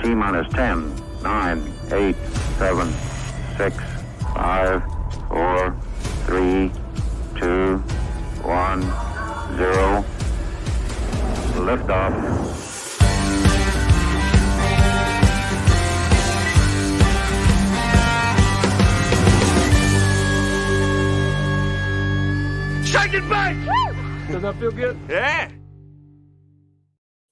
T-minus 10, 9, 8, 7, 6, 5, 4, 3, 2, 1, 0. Liftoff. Shake it back! Does that feel good? Yeah.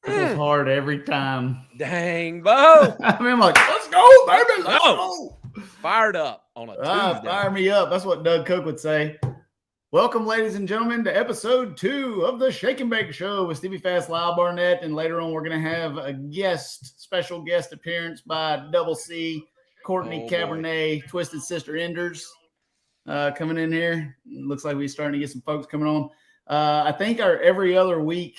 It's hard every time. Dang, Bo. I mean, I'm like, let's go, baby, let's go. Fired up on a Tuesday. Fire me up. That's what Doug Cook would say. Welcome, ladies and gentlemen, to episode 2 of the Shake and Bake Show with Stevie Fast, Lyle Barnett, and later on we're going to have a special guest appearance by Double C, Courtney Cabernet, Twisted Sister Enders coming in here. Looks like we're starting to get some folks coming on. I think our every other week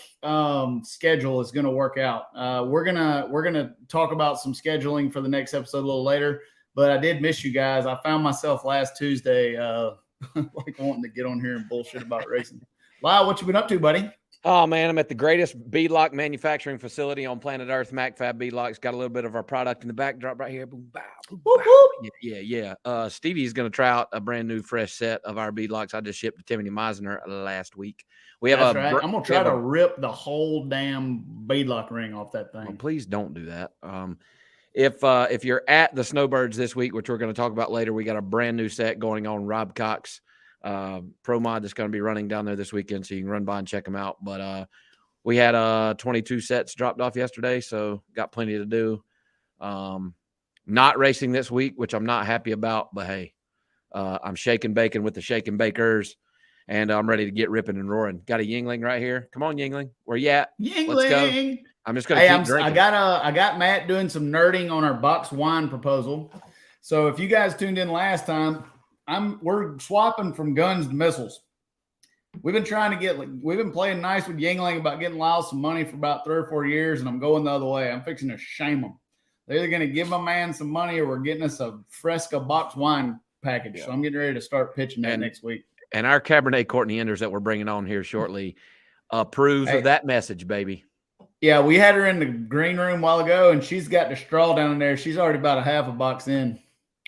schedule is going to work out. We're gonna talk about some scheduling for the next episode a little later. But I did miss you guys. I found myself last Tuesday like wanting to get on here and bullshit about racing. Lyle, what you been up to, buddy? Oh man, I'm at the greatest beadlock manufacturing facility on planet Earth. MacFab Beadlocks. Got a little bit of our product in the backdrop right here. Boom, bow, boom, Whoop, bow. whoop. Yeah. Stevie's going to try out a brand new fresh set of our beadlocks. I just shipped to Timothy Meisner last week. We have That's right. I'm gonna try to rip the whole damn beadlock ring off that thing. Well, please don't do that. If you're at the Snowbirds this week, which we're going to talk about later, we got a brand new set going on. Rob Cox Pro Mod that's going to be running down there this weekend, so you can run by and check them out. But we had 22 sets dropped off yesterday, so got plenty to do. Not racing this week, which I'm not happy about, but hey, I'm shaking bacon with the shaking bakers, and I'm ready to get ripping and roaring. Got a Yingling right here. Come on, Yingling. Where you at? Yingling. Let's go. I'm just going to keep drinking. I got Matt doing some nerding on our box wine proposal. So if you guys tuned in last time, we're swapping from guns to missiles. We've been playing nice with Yingling about getting Lyle some money for about 3 or 4 years, and I'm going the other way. I'm fixing to shame them. They're either going to give my man some money or we're getting us a Fresca box wine package. Yeah. So I'm getting ready to start pitching that next week. And our Cabernet Courtney Enders that we're bringing on here shortly approves of that message, baby. Yeah, we had her in the green room a while ago, and she's got the straw down in there. She's already about a half a box in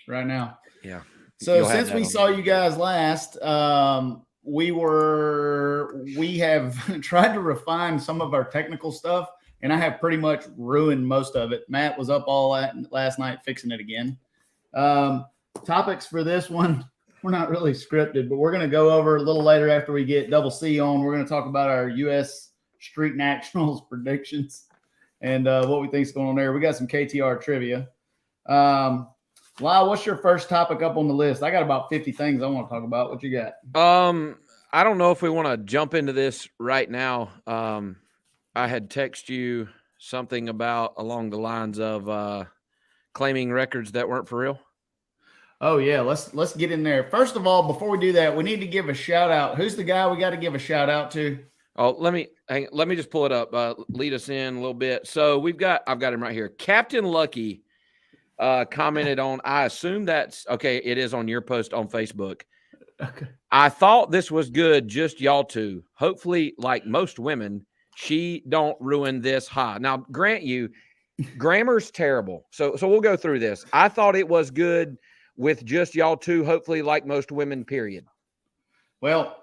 right now. Yeah. So since we saw you guys last, we have tried to refine some of our technical stuff, and I have pretty much ruined most of it. Matt was up all last night fixing it again. Topics for this one, we're not really scripted, but we're going to go over a little later after we get Double C on. We're going to talk about our U.S. Street Nationals predictions and what we think is going on there. We got some KTR trivia. Lyle, what's your first topic up on the list? I got about 50 things I want to talk about. What you got? I don't know if we want to jump into this right now. I had texted you something about along the lines of claiming records that weren't for real. Oh yeah, let's get in there. First of all, before we do that, we need to give a shout out. Who's the guy we got to give a shout out to? Oh, let me just pull it up. Lead us in a little bit. So I've got him right here. Captain Lucky commented on, I assume that's okay. It is on your post on Facebook. Okay. I thought this was good. Just y'all two. Hopefully, like most women, she don't ruin this. Now, grant you, grammar's terrible. So we'll go through this. I thought it was good with just y'all two. Hopefully, like most women, period. Well,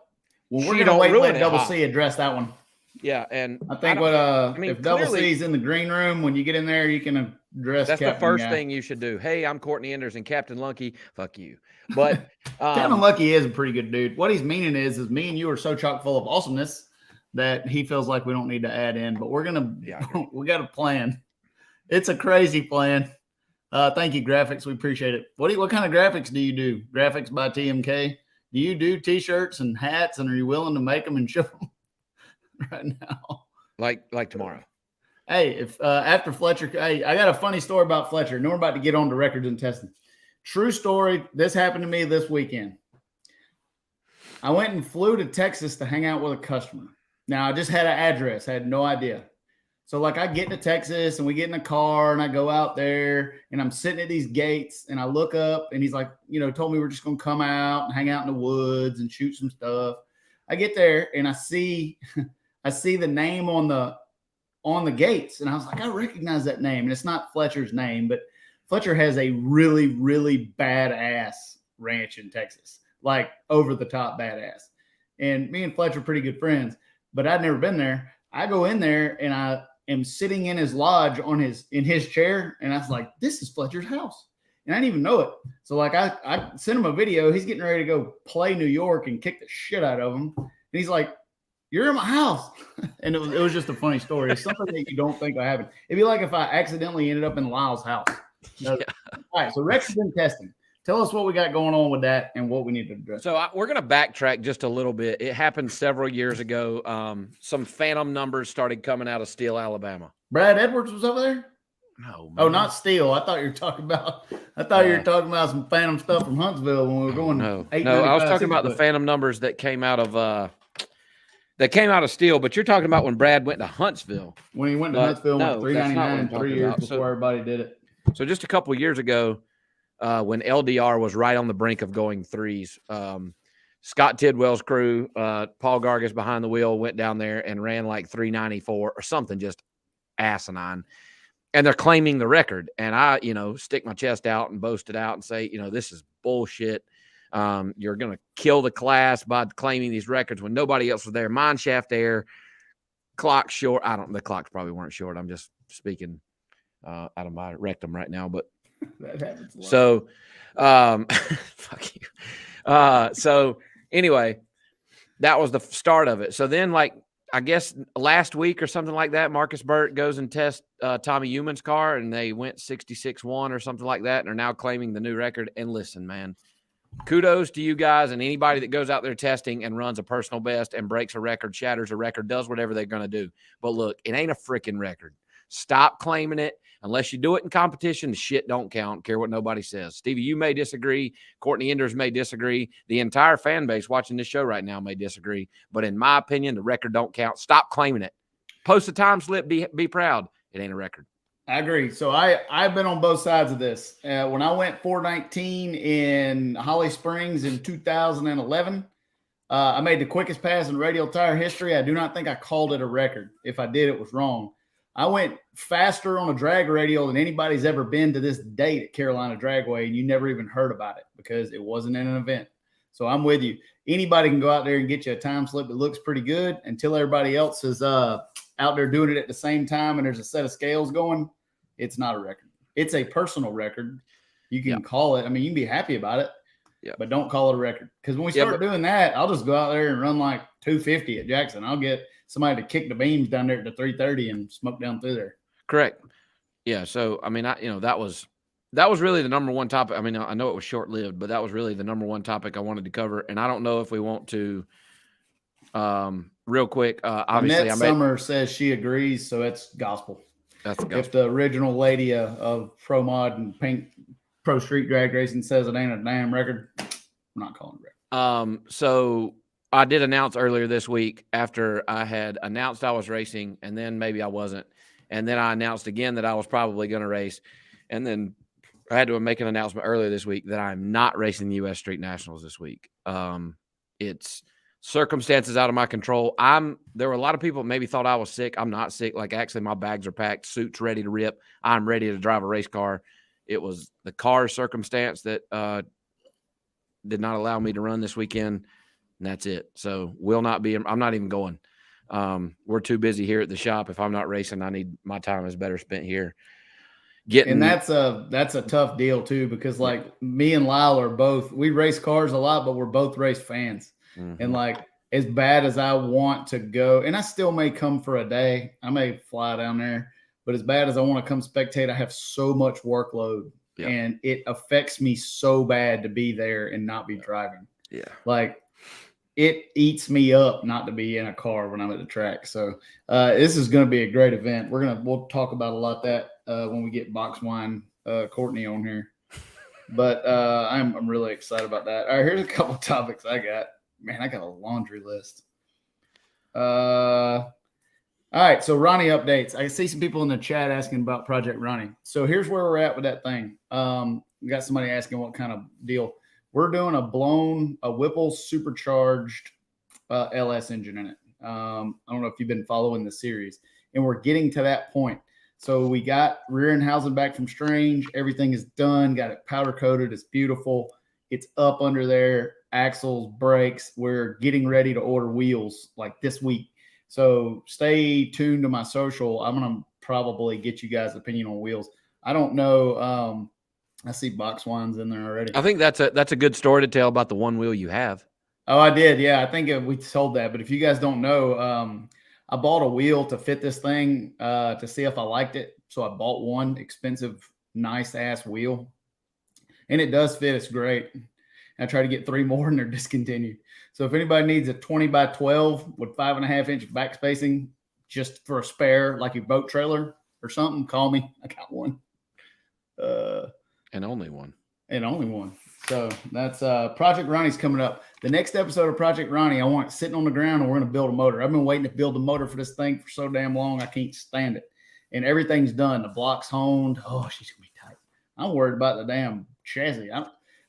we're going to wait and let Double C address that one. Yeah, and I think if Double C's in the green room, when you get in there, you can address. That's Captain the first guy. thing you should do. Hey, I'm Courtney Enders and Captain Lucky. Fuck you. But Captain Lucky is a pretty good dude. What he's meaning is me and you are so chock full of awesomeness that he feels like we don't need to add in. But we got a plan. It's a crazy plan. Thank you, graphics. We appreciate it. What kind of graphics do you do? Graphics by TMK. Do you do T-shirts and hats, and are you willing to make them and ship them right now? Like tomorrow. Hey, if after Fletcher, hey, I got a funny story about Fletcher. We're about to get on to records and testing. True story. This happened to me this weekend. I went and flew to Texas to hang out with a customer. Now I just had an address. I had no idea. So like I get to Texas and we get in a car and I go out there and I'm sitting at these gates and I look up and he's like, told me we're just going to come out and hang out in the woods and shoot some stuff. I get there and I see the name on on the gates. And I was like, I recognize that name. And it's not Fletcher's name, but Fletcher has a really, really badass ranch in Texas, like over the top badass. And me and Fletcher are pretty good friends, but I'd never been there. I go in there and I am sitting in his lodge in his chair. And I was like, this is Fletcher's house. And I didn't even know it. So like I sent him a video. He's getting ready to go play New York and kick the shit out of him. And he's like, you're in my house. And it was just a funny story. It's something that you don't think will happen. It'd be like if I accidentally ended up in Lyle's house. Yeah. All right. So Rex has been testing. Tell us what we got going on with that and what we need to address. So we're going to backtrack just a little bit. It happened several years ago. Some phantom numbers started coming out of Steele, Alabama. Brad Edwards was over there? No, man. Oh, not Steele. I thought you were talking about some phantom stuff from Huntsville when we were going. No, I was talking about the phantom numbers that came out of Steele, but you're talking about when Brad went to Huntsville. When he went to Huntsville, went 399 3 years before everybody did it. So just a couple of years ago, when LDR was right on the brink of going threes, Scott Tidwell's crew, Paul Gargas behind the wheel, went down there and ran like 394 or something just asinine. And they're claiming the record. And I, stick my chest out and boast it out and say, this is bullshit. You're going to kill the class by claiming these records when nobody else was there. Mine shaft air, clock short. The clocks probably weren't short. I'm just speaking out of my rectum right now. But that happens a lot. So, fuck you. So anyway, that was the start of it. So then, I guess last week or something like that, Marcus Burt goes and tests Tommy Euman's car, and they went 66-1 or something like that, and are now claiming the new record. And listen, man, kudos to you guys and anybody that goes out there testing and runs a personal best and breaks a record, shatters a record, does whatever they're going to do. But look, it ain't a freaking record. Stop claiming it. Unless you do it in competition, the shit don't count. Care what nobody says. Stevie, you may disagree. Courtney Enders may disagree. The entire fan base watching this show right now may disagree. But in my opinion, the record don't count. Stop claiming it. Post a time slip. Be proud. It ain't a record. I agree. So I've been on both sides of this. When I went 419 in Holly Springs in 2011, I made the quickest pass in radial tire history. I do not think I called it a record. If I did, it was wrong. I went faster on a drag radial than anybody's ever been to this date at Carolina Dragway, and you never even heard about it because it wasn't in an event. So I'm with you. Anybody can go out there and get you a time slip that looks pretty good until everybody else is out there doing it at the same time and there's a set of scales going. It's not a record. It's a personal record. You can call it. I mean, you can be happy about it, but don't call it a record. Because when we start doing that, I'll just go out there and run like 250 at Jackson. I'll get somebody to kick the beams down there at the 330 and smoke down through there. Correct. Yeah. So, I mean, that was really the number one topic. I mean, I know it was short-lived, but that was really the number one topic I wanted to cover. And I don't know if we want to, real quick, obviously. Summer says she agrees, so it's gospel. That's the gospel. If the original lady of Pro Mod and Pink Pro Street Drag Racing says it ain't a damn record, I'm not calling it a record. So I did announce earlier this week after I had announced I was racing, and then maybe I wasn't. And then I announced again that I was probably going to race. And then I had to make an announcement earlier this week that I'm not racing the U.S. Street Nationals this week. It's circumstances out of my control. There were a lot of people that maybe thought I was sick. I'm not sick. Like, actually, my bags are packed, suits ready to rip. I'm ready to drive a race car. It was the car circumstance that did not allow me to run this weekend. And that's it. So I'm not even going. We're too busy here at the shop. If I'm not racing, my time is better spent here. And that's a tough deal too, because like me and Lyle we race cars a lot, but we're both race fans. Mm-hmm. And like, as bad as I want to go, and I still may come for a day, I may fly down there, but as bad as I want to come spectate, I have so much workload and it affects me so bad to be there and not be driving. Yeah. Like, it eats me up not to be in a car when I'm at the track. So this is going to be a great event. We'll talk about a lot of that when we get Box Wine Courtney on here. But I'm really excited about that. All right, here's a couple topics I got. Man, I got a laundry list. All right, so Ronnie updates. I see some people in the chat asking about Project Ronnie. So here's where we're at with that thing. We got somebody asking what kind of deal. We're doing a Whipple supercharged LS engine in it. I don't know if you've been following the series. and we're getting to that point. So we got rear end housing back from Strange. Everything is done. Got it powder coated. It's beautiful. It's up under there. Axles, brakes. We're getting ready to order wheels like this week. So stay tuned to my social. I'm going to probably get you guys' opinion on wheels. I don't know. I see box wines in there already. I think that's a good story to tell about the one wheel you have. Oh, I did. Yeah, I think we sold that. But if you guys don't know, I bought a wheel to fit this thing to see if I liked it. So I bought one expensive, nice ass wheel, and it does fit. It's great. I tried to get 3 more and they're discontinued. So if anybody needs a 20 by 12 with 5.5 inch back spacing just for a spare, like a boat trailer or something, call me. I got one. And only one. And only one. So that's Project Ronnie's coming up. The next episode of Project Ronnie, I want it sitting on the ground and we're going to build a motor. I've been waiting to build a motor for this thing for so damn long. I can't stand it. And everything's done. The block's honed. Oh, she's going to be tight. I'm worried about the damn chassis.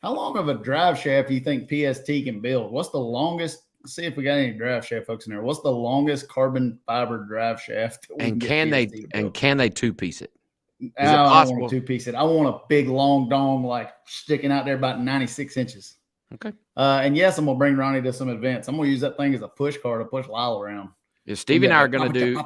How long of a drive shaft do you think PST can build? What's the longest? Let's see if we got any drive shaft folks in there. What's the longest carbon fiber drive shaft? And can they two-piece it? I don't want to two-piece it. I want a big long dong like sticking out there about 96 inches. Okay. And yes, I'm gonna bring Ronnie to some events. I'm gonna use that thing as a push car to push Lyle around. Yeah, Stevie and I are going to do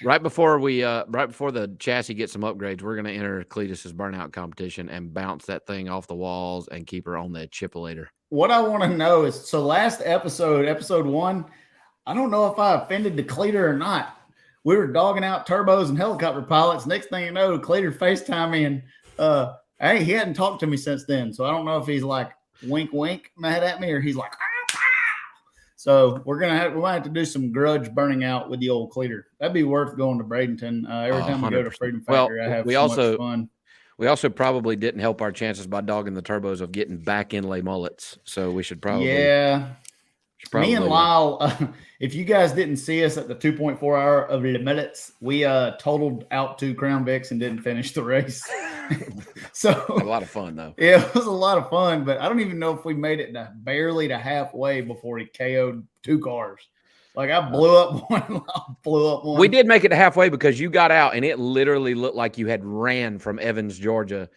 right before the chassis gets some upgrades. We're going to enter Cletus's burnout competition and bounce that thing off the walls and keep her on the chipilator. What I want to know is, so last episode 1, I don't know if I offended the Cleater or not. We were dogging out turbos and helicopter pilots. Next thing you know, Cleater FaceTime me and hey, he hadn't talked to me since then. So I don't know if he's like wink wink mad at me or he's like. So we might have to do some grudge burning out with the old Cleater. That'd be worth going to Bradenton. Every time we go to Freedom Factory, I have much fun. We also probably didn't help our chances by dogging the turbos of getting back inlay mullets. So we should probably. Yeah. Me and Lyle, if you guys didn't see us at the 2.4 hour of the mullets, we totaled out 2 Crown Vics and didn't finish the race. So a lot of fun though. Yeah, it was a lot of fun, but I don't even know if we made it barely to halfway before he KO'd 2 cars. Like I blew up one. We did make it to halfway because you got out and it literally looked like you had ran from Evans, Georgia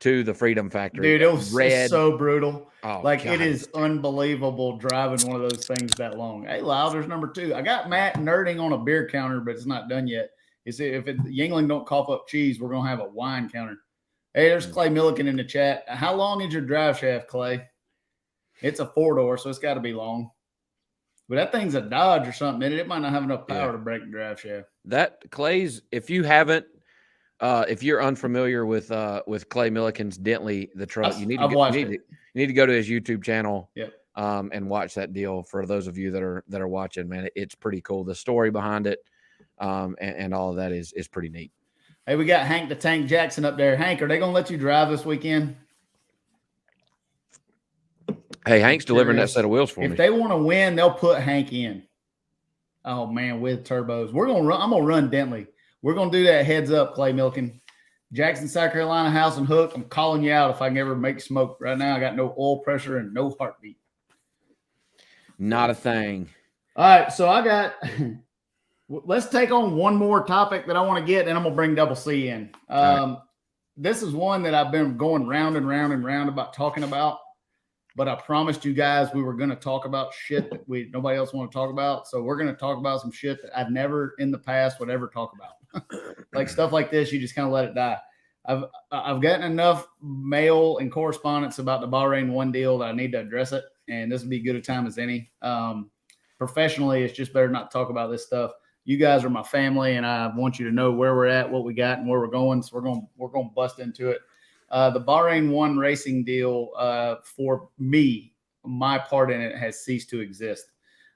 to the Freedom Factory. Dude, it was so brutal. Oh, like God. It is unbelievable driving one of those things that long. Hey, Lyle, there's number 2. I got Matt nerding on a beer counter, but it's not done yet. You see, if Yingling don't cough up cheese, we're gonna have a wine counter. Hey, there's Clay Milliken in the chat. How long is your drive shaft, Clay? It's a 4-door, so it's got to be long. But that thing's a Dodge or something in it. It might not have enough power to break the drive shaft. That Clay's, if you haven't, if you're unfamiliar with Clay Milliken's Dentley, the truck, you need to go to his YouTube channel. Yep. And watch that deal. For those of you that are watching, man, it's pretty cool. The story behind it, and all of that is pretty neat. Hey, we got Hank the Tank Jackson up there. Hank, are they gonna let you drive this weekend? Hey, Hank's delivering that set of wheels for me. If they want to win, they'll put Hank in. Oh man, with turbos, we're gonna run. I'm gonna run Dentley. We're gonna do that. Heads up, Clay Milliken, Jackson, South Carolina, House and Hook. I'm calling you out if I can ever make smoke. Right now, I got no oil pressure and no heartbeat. Not a thing. All right, so I got. Let's take on one more topic that I want to get, and I'm gonna bring Double C in. Right. This is one that I've been going round and round and round about talking about, but I promised you guys we were gonna talk about shit that nobody else want to talk about. So we're gonna talk about some shit that I've never in the past would ever talk about, like stuff like this. You just kind of let it die. I've gotten enough mail and correspondence about the Bahrain 1 deal that I need to address it, and this would be good a time as any. Professionally, it's just better not to talk about this stuff. You guys are my family, and I want you to know where we're at, what we got, and where we're going. So we're going to bust into it. The Bahrain 1 racing deal, for me, my part in it has ceased to exist.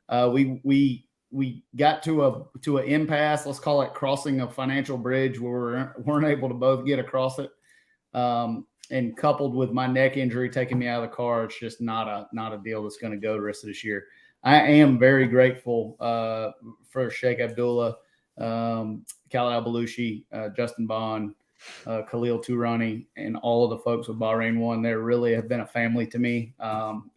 We got to an impasse. Let's call it crossing a financial bridge where we weren't able to both get across it. And coupled with my neck injury taking me out of the car, it's just not a deal that's going to go the rest of this year. I am very grateful for Sheikh Abdullah, Khalid Al-Balushi, Justin Bond, Khalil Tourani, and all of the folks with Bahrain 1. They really have been a family to me,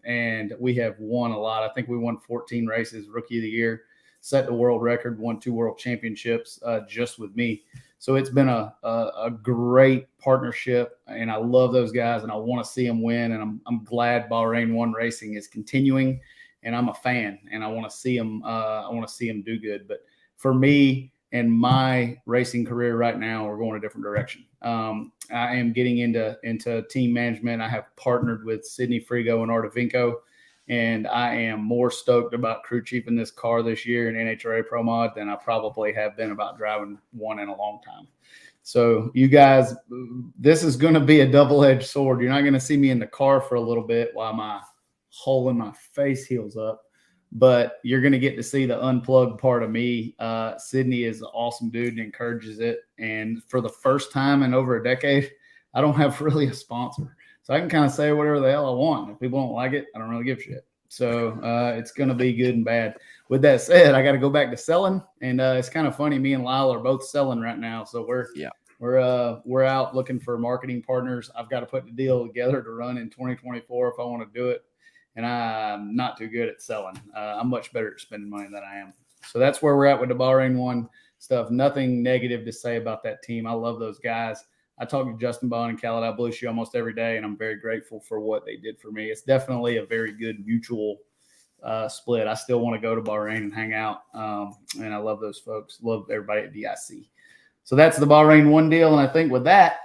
and we have won a lot. I think we won 14 races, Rookie of the Year. set the world record, won 2 world championships just with me. So it's been a great partnership, and I love those guys, and I want to see them win. And I'm glad Bahrain 1 Racing is continuing, and I'm a fan, and I want to see them. Do good. But for me and my racing career right now, we're going a different direction. I am getting into team management. I have partnered with Sydney Frigo and Artavinco, and I am more stoked about crew chiefing this car this year in NHRA Pro Mod than I probably have been about driving one in a long time. So you guys, this is going to be a double-edged sword. You're not going to see me in the car for a little bit while my hole in my face heals up, but you're going to get to see the unplugged part of me. Sydney is an awesome dude and encourages it. And for the first time in over a decade, I don't have really a sponsor. So I can kind of say whatever the hell I want. If people don't like it, I don't really give a shit. So it's going to be good and bad. With that said, I got to go back to selling. And it's kind of funny. Me and Lyle are both selling right now. So we're out looking for marketing partners. I've got to put the deal together to run in 2024 if I want to do it. And I'm not too good at selling. I'm much better at spending money than I am. So that's where we're at with the Bahrain 1 stuff. Nothing negative to say about that team. I love those guys. I talk to Justin Bond and Khaled Al-Belushi almost every day, and I'm very grateful for what they did for me. It's definitely a very good mutual split. I still want to go to Bahrain and hang out, and I love those folks. Love everybody at DIC. So that's the Bahrain 1 deal, and I think with that,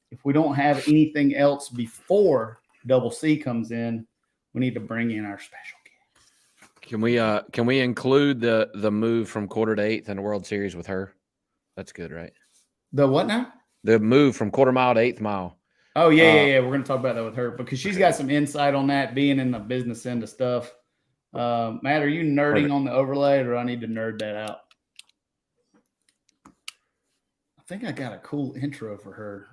if we don't have anything else before Double C comes in, we need to bring in our special guest. Can we include the move from quarter to eighth in the World Series with her? That's good, right? The what now? The move from quarter mile to eighth mile. Oh, yeah. We're going to talk about that with her because she's got some insight on that, being in the business end of stuff. Matt, are you nerding on the overlay, or do I need to nerd that out? I think I got a cool intro for her.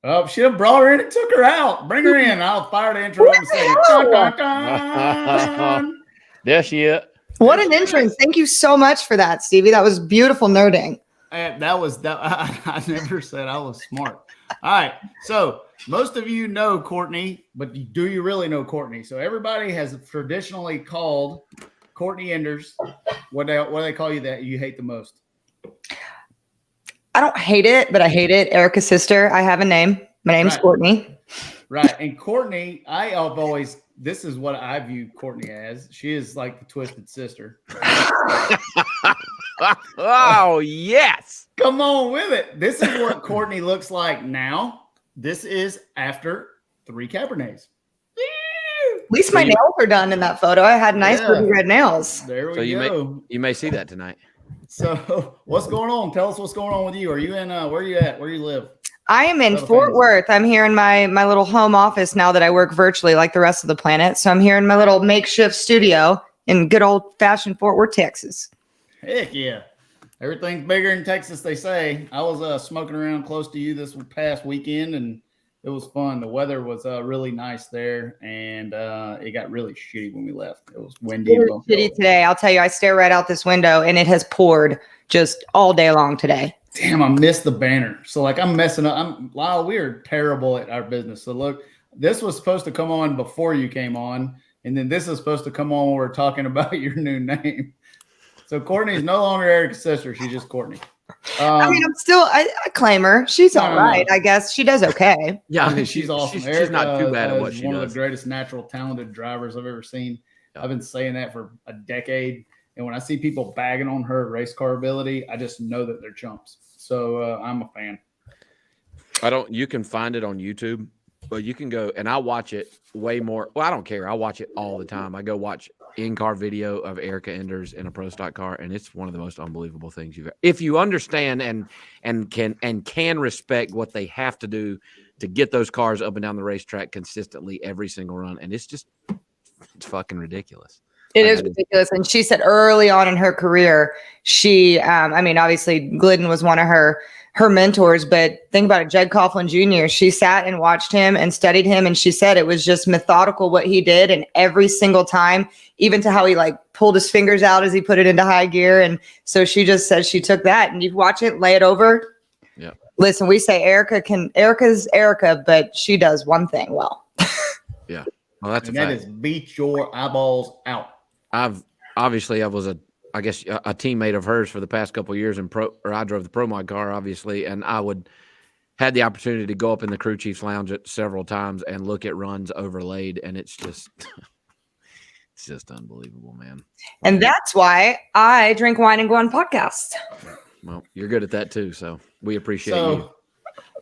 Oh, she done brought her in and took her out. Bring her in. I'll fire the intro up and say, dun, dun, dun. There she is. What an entrance. Thank you so much for that, Stevie. That was beautiful nerding. I never said I was smart. All right. So most of you know Courtney, but do you really know Courtney? So everybody has traditionally called Courtney Enders. What do they call you that you hate the most? I don't hate it, but I hate it. Erica's sister. I have a name. My name's Courtney. Right. And Courtney, this is what I view Courtney as. She is like the twisted sister. Oh, yes. Come on with it. This is what Courtney looks like now. This is after 3 Cabernets. At least my nails are done in that photo. I had nice ruby red nails. There we go. You may see that tonight. So what's going on? Tell us what's going on with you. Are you in where are you at? Where do you live? I am in Fort Worth. I'm here in my little home office now that I work virtually like the rest of the planet. So I'm here in my little makeshift studio in good old fashioned Fort Worth, Texas. Heck yeah. Everything's bigger in Texas, they say. I was smoking around close to you this past weekend, and it was fun. The weather was really nice there, and it got really shitty when we left. It was windy. It was shitty today. I'll tell you, I stare right out this window, and it has poured just all day long today. Damn, I missed the banner. So, like, I'm messing up. Lyle, we are terrible at our business. So, look, this was supposed to come on before you came on, and then this is supposed to come on when we're talking about your new name. So, Courtney's no longer Erica's sister. She's just Courtney. I mean, I claim her. She's all right. I guess she does okay. Yeah, I mean, she's awesome. She's not too bad at what she does. One of the greatest natural talented drivers I've ever seen. I've been saying that for a decade. And when I see people bagging on her race car ability, I just know that they're chumps. So I'm a fan. You can find it on YouTube, but you can go and I watch it way more. Well, I don't care. I watch it all the time. I go watch in-car video of Erica Enders in a pro stock car, and it's one of the most unbelievable things if you understand and can respect what they have to do to get those cars up and down the racetrack consistently every single run. And it's fucking ridiculous. It is ridiculous. And she said early on in her career, she, I mean, obviously Glidden was one of her mentors, but think about it, Jed Coughlin Jr., she sat and watched him and studied him. And she said it was just methodical what he did. And every single time, even to how he like pulled his fingers out as he put it into high gear. And so she just said she took that and you watch it, lay it over. Yeah. Listen, we say Erica's Erica, but she does one thing well. Yeah. Well, that's and that is beat your eyeballs out. I was a I guess a teammate of hers for the past couple of years I drove the Pro Mod car, obviously, and had the opportunity to go up in the crew chief's lounge several times and look at runs overlaid, and it's just it's just unbelievable, man. And that's why I drink wine and go on podcasts. Well, you're good at that too, so we appreciate you.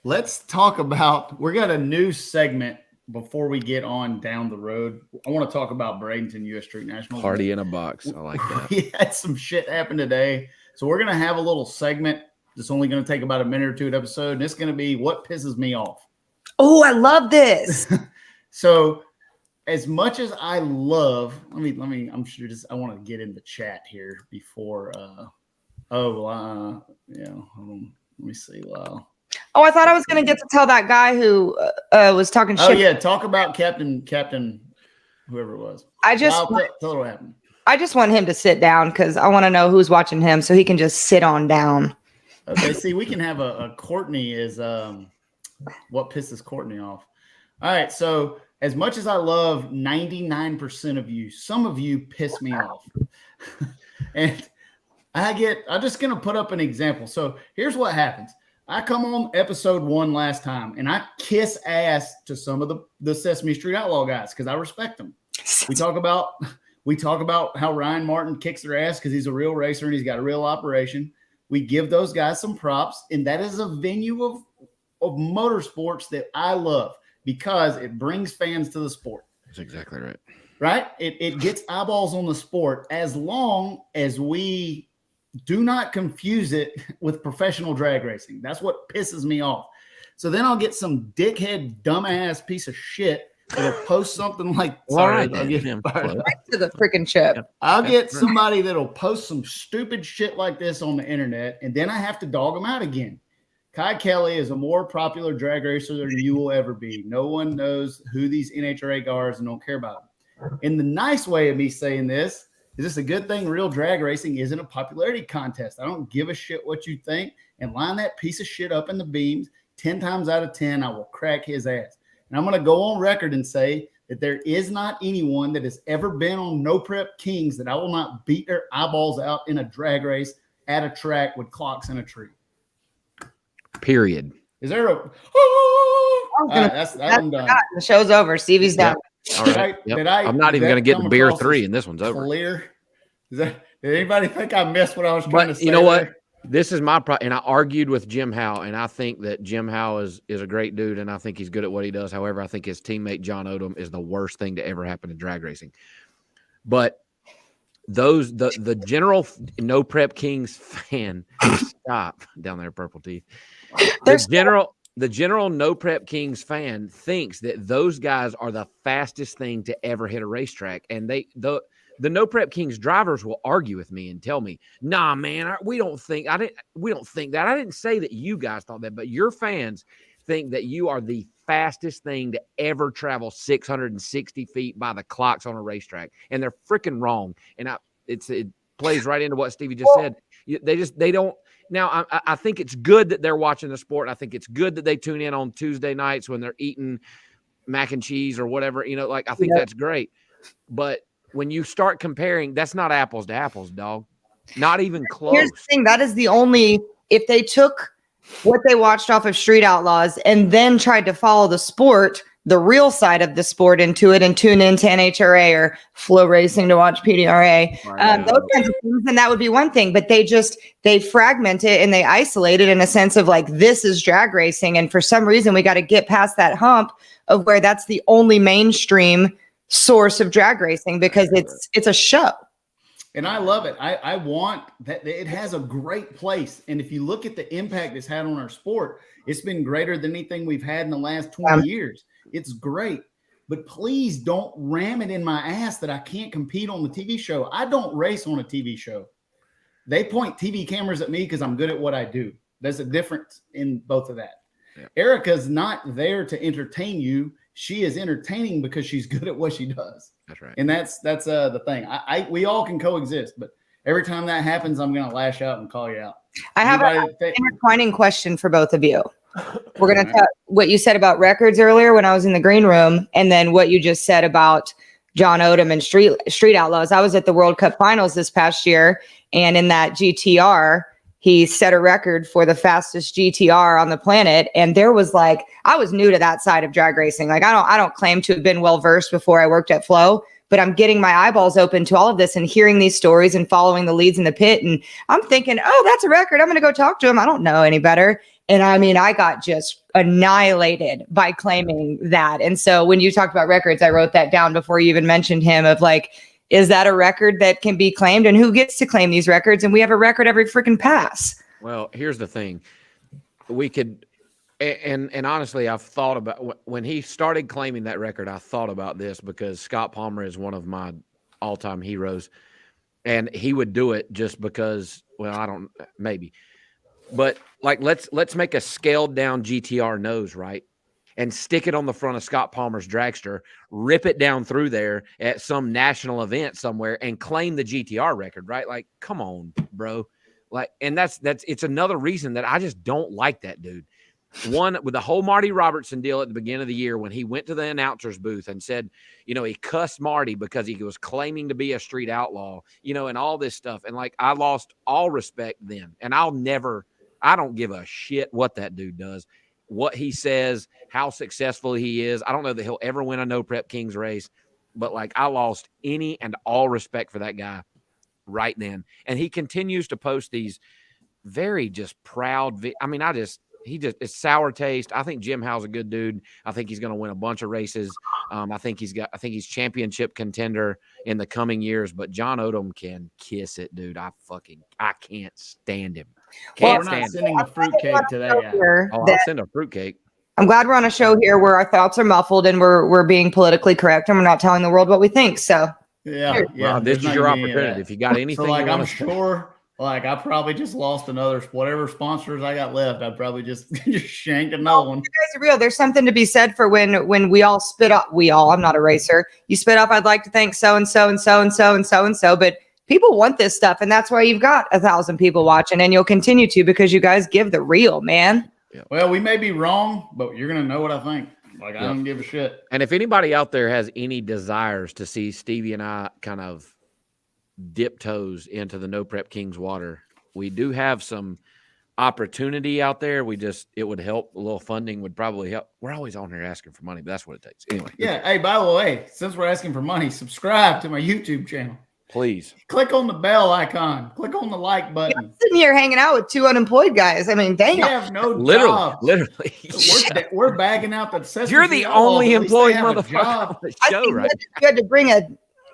Let's talk about, we got a new segment before we get on down the road. I want to talk about Bradenton U.S. Street Nationals. Party in a box. I like that. We had some shit happen today. So we're going to have a little segment that's only going to take about a minute or two an episode. And it's going to be what pisses me off. Oh, I love this. So as much as I love, let me, I'm sure I want to get in the chat here before, hold on. Let me see, Lyle. Oh, I thought I was going to get to tell that guy who was talking shit. Oh, yeah. Talk about Captain, whoever it was. Lyle, tell her what happened. I just want him to sit down because I want to know who's watching him so he can just sit on down. Okay, see, we can have a Courtney is what pisses Courtney off. All right, so as much as I love 99% of you, some of you piss me off. And I'm just going to put up an example. So here's what happens. I come on episode 1 last time, and I kiss ass to some of the Sesame Street Outlaw guys because I respect them. We talk about how Ryan Martin kicks their ass because he's a real racer and he's got a real operation. We give those guys some props, and that is a venue of motorsports that I love because it brings fans to the sport. That's exactly right. Right? It gets eyeballs on the sport as long as we do not confuse it with professional drag racing. That's what pisses me off. So then I'll get some dickhead, dumbass piece of shit that'll post something like, Right to the freaking ship. I'll get somebody that'll post some stupid shit like this on the internet, and then I have to dog them out again. Kai Kelly is a more popular drag racer than you will ever be. No one knows who these NHRA guys and don't care about them. In the nice way of me saying this, is this a good thing real drag racing isn't a popularity contest? I don't give a shit what you think, and line that piece of shit up in the beams 10 times out of 10, I will crack his ass. And I'm going to go on record and say that there is not anyone that has ever been on No Prep Kings that I will not beat their eyeballs out in a drag race at a track with clocks in a tree. Period. Is there a... I'm done. The show's over. Stevie's done. All right. I'm not even going to get the beer 3, and this one's over. Clear? Did anybody think I missed what I was trying to say? You know what? There? This is my problem, and I argued with Jim Howe, and I think that Jim Howe is a great dude, and I think he's good at what he does. However, I think his teammate John Odom is the worst thing to ever happen to drag racing. But the general No Prep Kings fan, stop down there, Purple Teeth. The general No Prep Kings fan thinks that those guys are the fastest thing to ever hit a racetrack, and the No Prep Kings drivers will argue with me and tell me, "Nah, man, we don't think that. I didn't say that you guys thought that, but your fans think that you are the fastest thing to ever travel 660 feet by the clocks on a racetrack, and they're freaking wrong." And it plays right into what Stevie just said. They don't. Now, I think it's good that they're watching the sport. I think it's good that they tune in on Tuesday nights when they're eating mac and cheese or whatever. I think that's great, but when you start comparing, that's not apples to apples, dog. Not even close. Here's the thing. That is the only, if they took what they watched off of Street Outlaws and then tried to follow the sport, the real side of the sport into it and tune into NHRA or Flow Racing to watch PDRA, those kinds of things, then that would be one thing. But they fragment it and they isolate it in a sense of like, this is drag racing. And for some reason, we got to get past that hump of where that's the only mainstream source of drag racing because it's a show. And I love it. I want that. It has a great place. And if you look at the impact it's had on our sport, it's been greater than anything we've had in the last 20 years. It's great. But please don't ram it in my ass that I can't compete on the TV show. I don't race on a TV show. They point TV cameras at me because I'm good at what I do. There's a difference in both of that. Yeah. Erica's not there to entertain you. She is entertaining because she's good at what she does. That's right. And that's the thing. We all can coexist, but every time that happens, I'm going to lash out and call you out. I have an intertwining question for both of you. We're going to talk what you said about records earlier when I was in the green room, and then what you just said about John Odom and Street Outlaws. I was at the World Cup finals this past year, And in that GTR, he set a record for the fastest GTR on the planet. And there was like, I was new to that side of drag racing. Like I don't claim to have been well versed before I worked at Flow, but I'm getting my eyeballs open to all of this and hearing these stories and following the leads in the pit. And I'm thinking, oh, that's a record. I'm going to go talk to him. I don't know any better. And I mean, I got just annihilated by claiming that. And so when you talked about records, I wrote that down before you even mentioned him of like, is that a record that can be claimed, and who gets to claim these records? And we have a record every freaking pass. Well, here's the thing. We could, and honestly, I've thought about when he started claiming that record, I thought about this because Scott Palmer is one of my all-time heroes, and he would do it just because, well, I don't, maybe. But like, let's make a scaled down GTR nose, right? And stick it on the front of Scott Palmer's dragster, rip it down through there at some national event somewhere and claim the GTR record, right? Like, come on, bro. Like, and that's it's another reason that I just don't like that dude. One, with the whole Marty Robertson deal at the beginning of the year when he went to the announcer's booth and said, you know, he cussed Marty because he was claiming to be a street outlaw, you know, and all this stuff. And like, I lost all respect then. And I don't give a shit what that dude does, what he says, how successful he is. I don't know that he'll ever win a No Prep Kings race, but like, I lost any and all respect for that guy right then. And he continues to post these very just proud. It's sour taste. I think Jim Howe's a good dude. I think he's going to win a bunch of races. I think he's championship contender in the coming years, but John Odom can kiss it, dude. I can't stand him. We're not sending a fruitcake to that guy. I'll send a fruitcake. I'm glad we're on a show here where our thoughts are muffled and we're being politically correct and we're not telling the world what we think. So yeah. Well, this is your opportunity. If you got anything, so like, I'm sure, like, I probably just lost another whatever sponsors I got left. I'd probably just shanked another one. You guys are real. There's something to be said for when we all spit up. I'm not a racer. You spit up. I'd like to thank so and so and so and so and so and so, but people want this stuff, and that's why you've got 1,000 people watching, and you'll continue to because you guys give the real, man. Yeah. Well, we may be wrong, but you're gonna know what I think. Like, I don't give a shit. And if anybody out there has any desires to see Stevie and I kind of dip toes into the No Prep Kings water, we do have some opportunity out there. It would help. A little funding would probably help. We're always on here asking for money, but that's what it takes. Anyway. Yeah. Hey, by the way, since we're asking for money, subscribe to my YouTube channel. Please. Click on the bell icon. Click on the like button. I'm sitting here hanging out with 2 unemployed guys. I mean, dang. You have no Literally. We're bagging out the Sesame You're the Street only outlaws. employed At least they have a motherfucker job. on the I show, think right? you had to bring a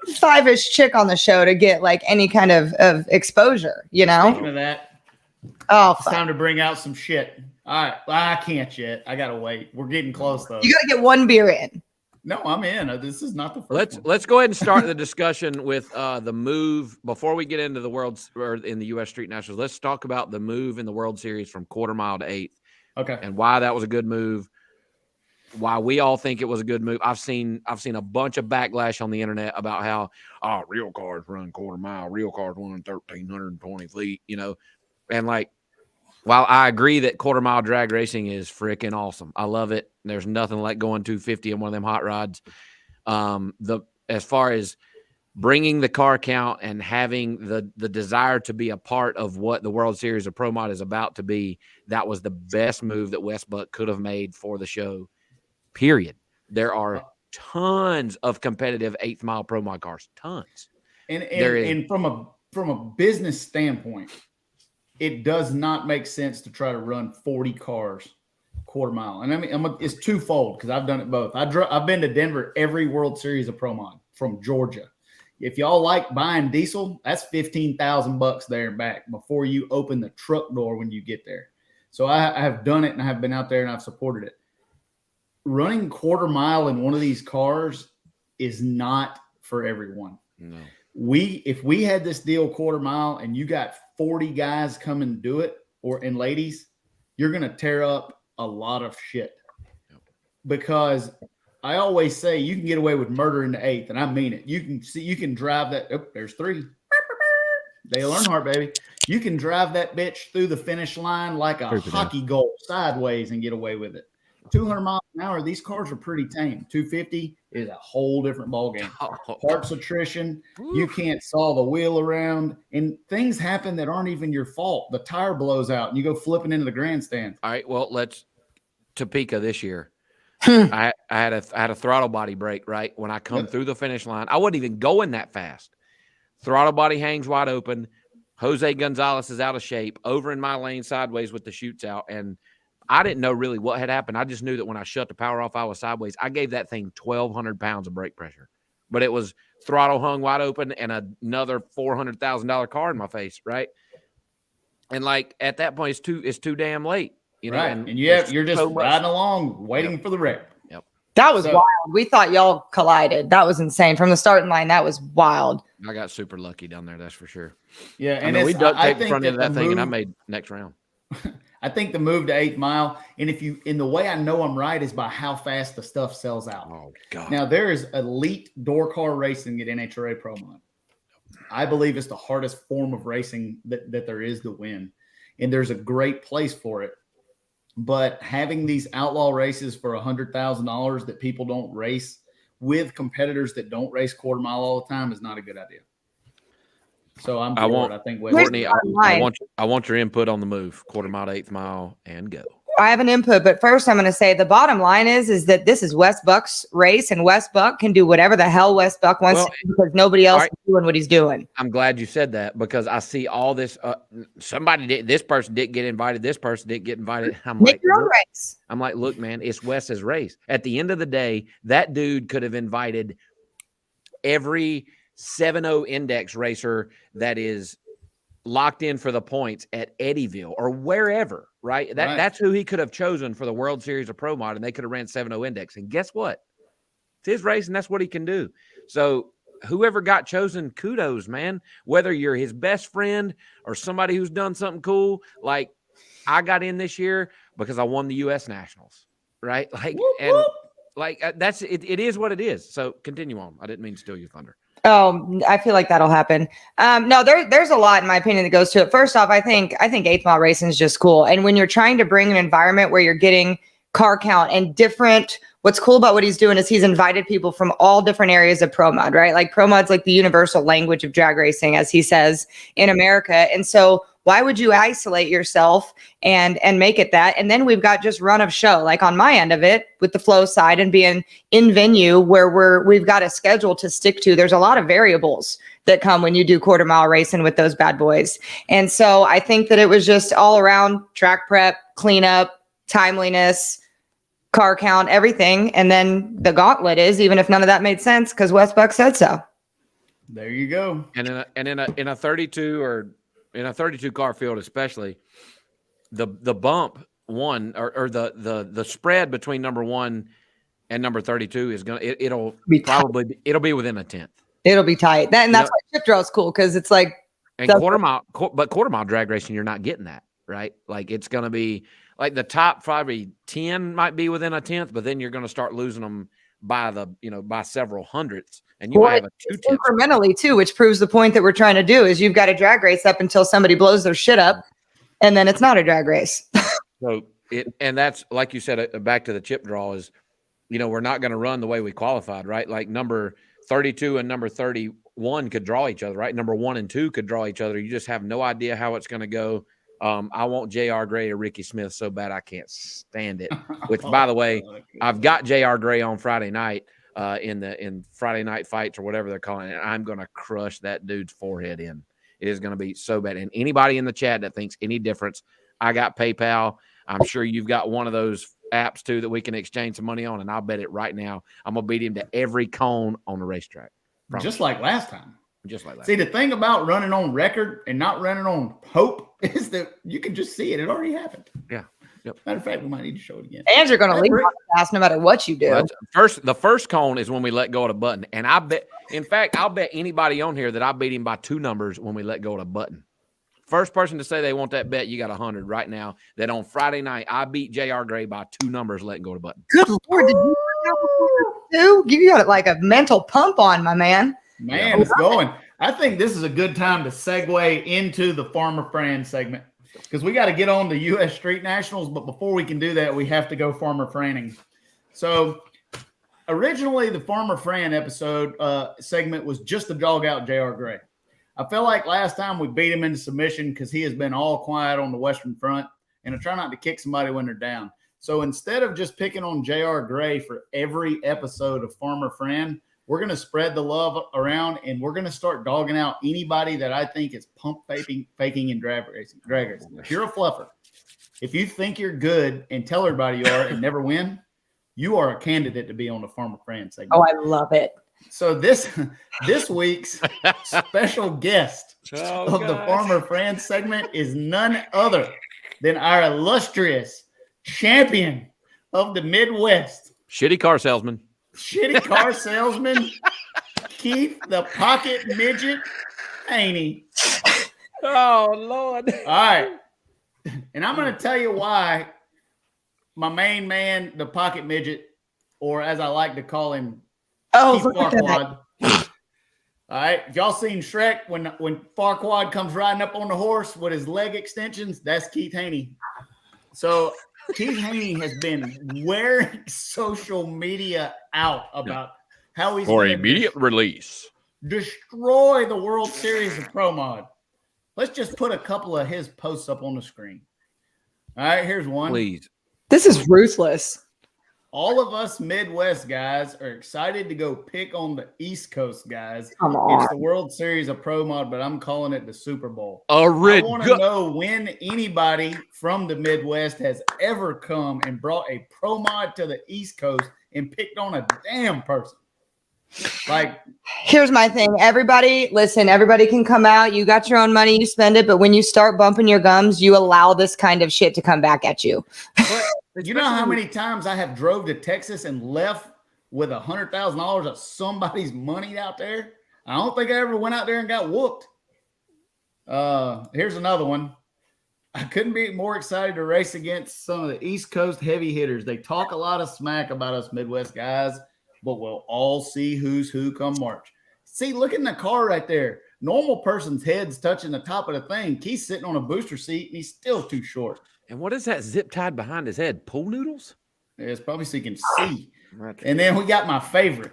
5-ish chick on the show to get like any kind of exposure, you know? Speaking of that, Oh, it's time to bring out some shit. All right. I can't yet. I gotta wait. We're getting close though. you got to get one beer in. No, I'm in. This is not the first one. Let's go ahead and start the discussion with the move before we get into the World's or in the U.S. Street Nationals. Let's talk about the move in the World Series from quarter mile to eighth. Okay. And why that was a good move. Why we all think it was a good move. I've seen a bunch of backlash on the internet about how real cars run quarter mile, real cars run 1,320 feet, you know, and like. While I agree that quarter mile drag racing is freaking awesome, I love it. There's nothing like going 250 in one of them hot rods. As far as bringing the car count and having the desire to be a part of what the World Series of Pro Mod is about to be, that was the best move that Wes Buck could have made for the show. Period. There are tons of competitive 8th mile Pro Mod cars, tons. And from a business standpoint, it does not make sense to try to run 40 cars quarter mile. And I mean, it's twofold because I've done it both. I've been to Denver every World Series of Pro Mod from Georgia. If y'all like buying diesel, that's $15,000 there and back before you open the truck door when you get there. So I have done it and I have been out there and I've supported it. Running quarter mile in one of these cars is not for everyone. No. If we had this deal quarter mile and you got 40 guys come and do it, and ladies, you're going to tear up a lot of shit. Because I always say you can get away with murder in the 8th, and I mean it. You can drive that. Oh, there's 3. Dale Earnhardt, baby. You can drive that bitch through the finish line like a hockey goal sideways and get away with it. 200 miles an hour, these cars are pretty tame. 250 is a whole different ballgame. Parts attrition, you can't saw the wheel around, and things happen that aren't even your fault. The tire blows out, and you go flipping into the grandstand. All right, well, let's Topeka this year. I had a throttle body break, right? When I come through the finish line, I wasn't even going that fast. Throttle body hangs wide open. Jose Gonzalez is out of shape, over in my lane sideways with the chutes out, and I didn't know really what had happened. I just knew that when I shut the power off, I was sideways. I gave that thing 1,200 pounds of brake pressure, but it was throttle hung wide open and another $400,000 car in my face, right? And like at that point, it's too damn late, you know. Right, and you're just riding along, waiting for the wreck. Yep. That was wild. We thought y'all collided. That was insane. From the starting line, that was wild. I got super lucky down there, that's for sure. Yeah, and we duct taped the front end of that thing, and I made next round. I think the move to 8th mile, and the way I know I'm right is by how fast the stuff sells out. Oh God! Now there is elite door car racing at NHRA Pro Mod. I believe it's the hardest form of racing that there is to win, and there's a great place for it. But having these outlaw races for $100,000 that people don't race with competitors that don't race quarter mile all the time is not a good idea. So I think Courtney, I want your input on the move, quarter mile, 8th mile, and go. I have an input, but first I'm going to say the bottom line is that this is Wes Buck's race, and Wes Buck can do whatever the hell Wes Buck wants to do because nobody else is doing what he's doing. I'm glad you said that because I see all this. This person didn't get invited. This person didn't get invited. Make your own race. I'm like, look, man, it's Wes's race. At the end of the day, that dude could have invited every 7.0 index racer that is locked in for the points at Eddyville or wherever, right? That's who he could have chosen for the World Series of Pro Mod, and they could have ran 7.0 index. And guess what? It's his race, and that's what he can do. So whoever got chosen, kudos, man. Whether you're his best friend or somebody who's done something cool, like I got in this year because I won the U.S. Nationals, right? Like, whoop, and whoop. Like that's it. It is what it is. So continue on. I didn't mean to steal your thunder. Oh, I feel like that'll happen. No, there's a lot, in my opinion, that goes to it. First off, I think 8th mile racing is just cool. And when you're trying to bring an environment where you're getting car count and different, what's cool about what he's doing is he's invited people from all different areas of Pro Mod, right? Like Pro Mod's like the universal language of drag racing, as he says, in America. And so why would you isolate yourself and make it that? And then we've got just run of show, like on my end of it with the flow side and being in venue where we've got a schedule to stick to. There's a lot of variables that come when you do quarter mile racing with those bad boys. And so I think that it was just all around track prep, cleanup, timeliness, car count, everything. And then the gauntlet is, even if none of that made sense, because Wes Buck said so. There you go. And in a 32 or in a 32 car field, especially the bump one or the spread between number 1 and number 32 is it'll be within a tenth. It'll be tight. And that's why chip draw is cool, because it's like quarter mile drag racing, you're not getting that, right? Like it's going to be like the top probably 10 might be within a tenth, but then you're going to start losing them by several hundredths, and you might have a 2/10 incrementally too, which proves the point that we're trying to do is you've got a drag race up until somebody blows their shit up, and then it's not a drag race. And that's like you said, back to the chip draw is, we're not going to run the way we qualified, right? Like number 32 and number 31 could draw each other, right? Number 1 and 2 could draw each other. You just have no idea how it's going to go. I want J.R. Gray or Ricky Smith so bad I can't stand it. Which, by the way, I've got J.R. Gray on Friday night in Friday night fights or whatever they're calling it. And I'm going to crush that dude's forehead in. It is going to be so bad. And anybody in the chat that thinks any difference, I got PayPal. I'm sure you've got one of those apps too that we can exchange some money on. And I'll bet it right now I'm going to beat him to every cone on the racetrack. Promise. Just like last time. Just like that. See, the thing about running on record and not running on hope is that you can just see it. It already happened. Yeah. Yep. Matter of fact, we might need to show it again. And you're going to leave fast no matter what you do. Well, the first cone is when we let go of the button. And I'll bet anybody on here that I beat him by 2 numbers when we let go of the button. First person to say they want that bet, you got 100 right now. That on Friday night, I beat J.R. Gray by 2 numbers letting go of the button. Good Lord. Did you do? You got like a mental pump on, my man. Man, it's going. I think this is a good time to segue into the Farmer Fran segment. because we got to get on the U.S. Street Nationals. But before we can do that, we have to go Farmer Franning. So originally, the Farmer Fran episode segment was just to dog out J.R. Gray. I felt like last time we beat him into submission because he has been all quiet on the Western Front, and I try not to kick somebody when they're down. So instead of just picking on J.R. Gray for every episode of Farmer Fran, we're going to spread the love around, and we're going to start dogging out anybody that I think is pump faking and drag racing. If you're a fluffer, if you think you're good and tell everybody you are and never win, you are a candidate to be on the Farmer Fran segment. Oh, I love it. So this week's special guest of the Farmer Fran segment is none other than our illustrious champion of the Midwest. Shitty car salesman. Keith the Pocket Midget Haney. Oh, Lord. All right. And I'm going to tell you why my main man, the Pocket Midget, or as I like to call him, Keith Farquaad. All right. If y'all seen Shrek, when Farquaad comes riding up on the horse with his leg extensions, that's Keith Haney. So Keith Haney has been wearing social media out about how he's for immediate release. Destroy the World Series of Pro Mod. Let's just put a couple of his posts up on the screen. All right, here's one. Please. This is ruthless. All of us Midwest guys are excited to go pick on the East Coast guys. Come on. It's the World Series of Pro Mod, but I'm calling it the Super Bowl. I want to know when anybody from the Midwest has ever come and brought a Pro Mod to the East Coast and picked on a damn person. Like, here's my thing. Everybody, listen, everybody can come out. You got your own money, you spend it. But when you start bumping your gums, you allow this kind of shit to come back at you. You know how many times I have drove to Texas and left with $100,000 of somebody's money out there? I don't think I ever went out there and got whooped. Here's another one. I couldn't be more excited to race against some of the East Coast heavy hitters. They talk a lot of smack about us Midwest guys, but we'll all see who's who come March. See, look in the car right there. Normal person's head's touching the top of the thing. Keith's sitting on a booster seat, and he's still too short. And what is that zip tied behind his head? Pool noodles? Yeah, it's probably so you can see. And then we got my favorite.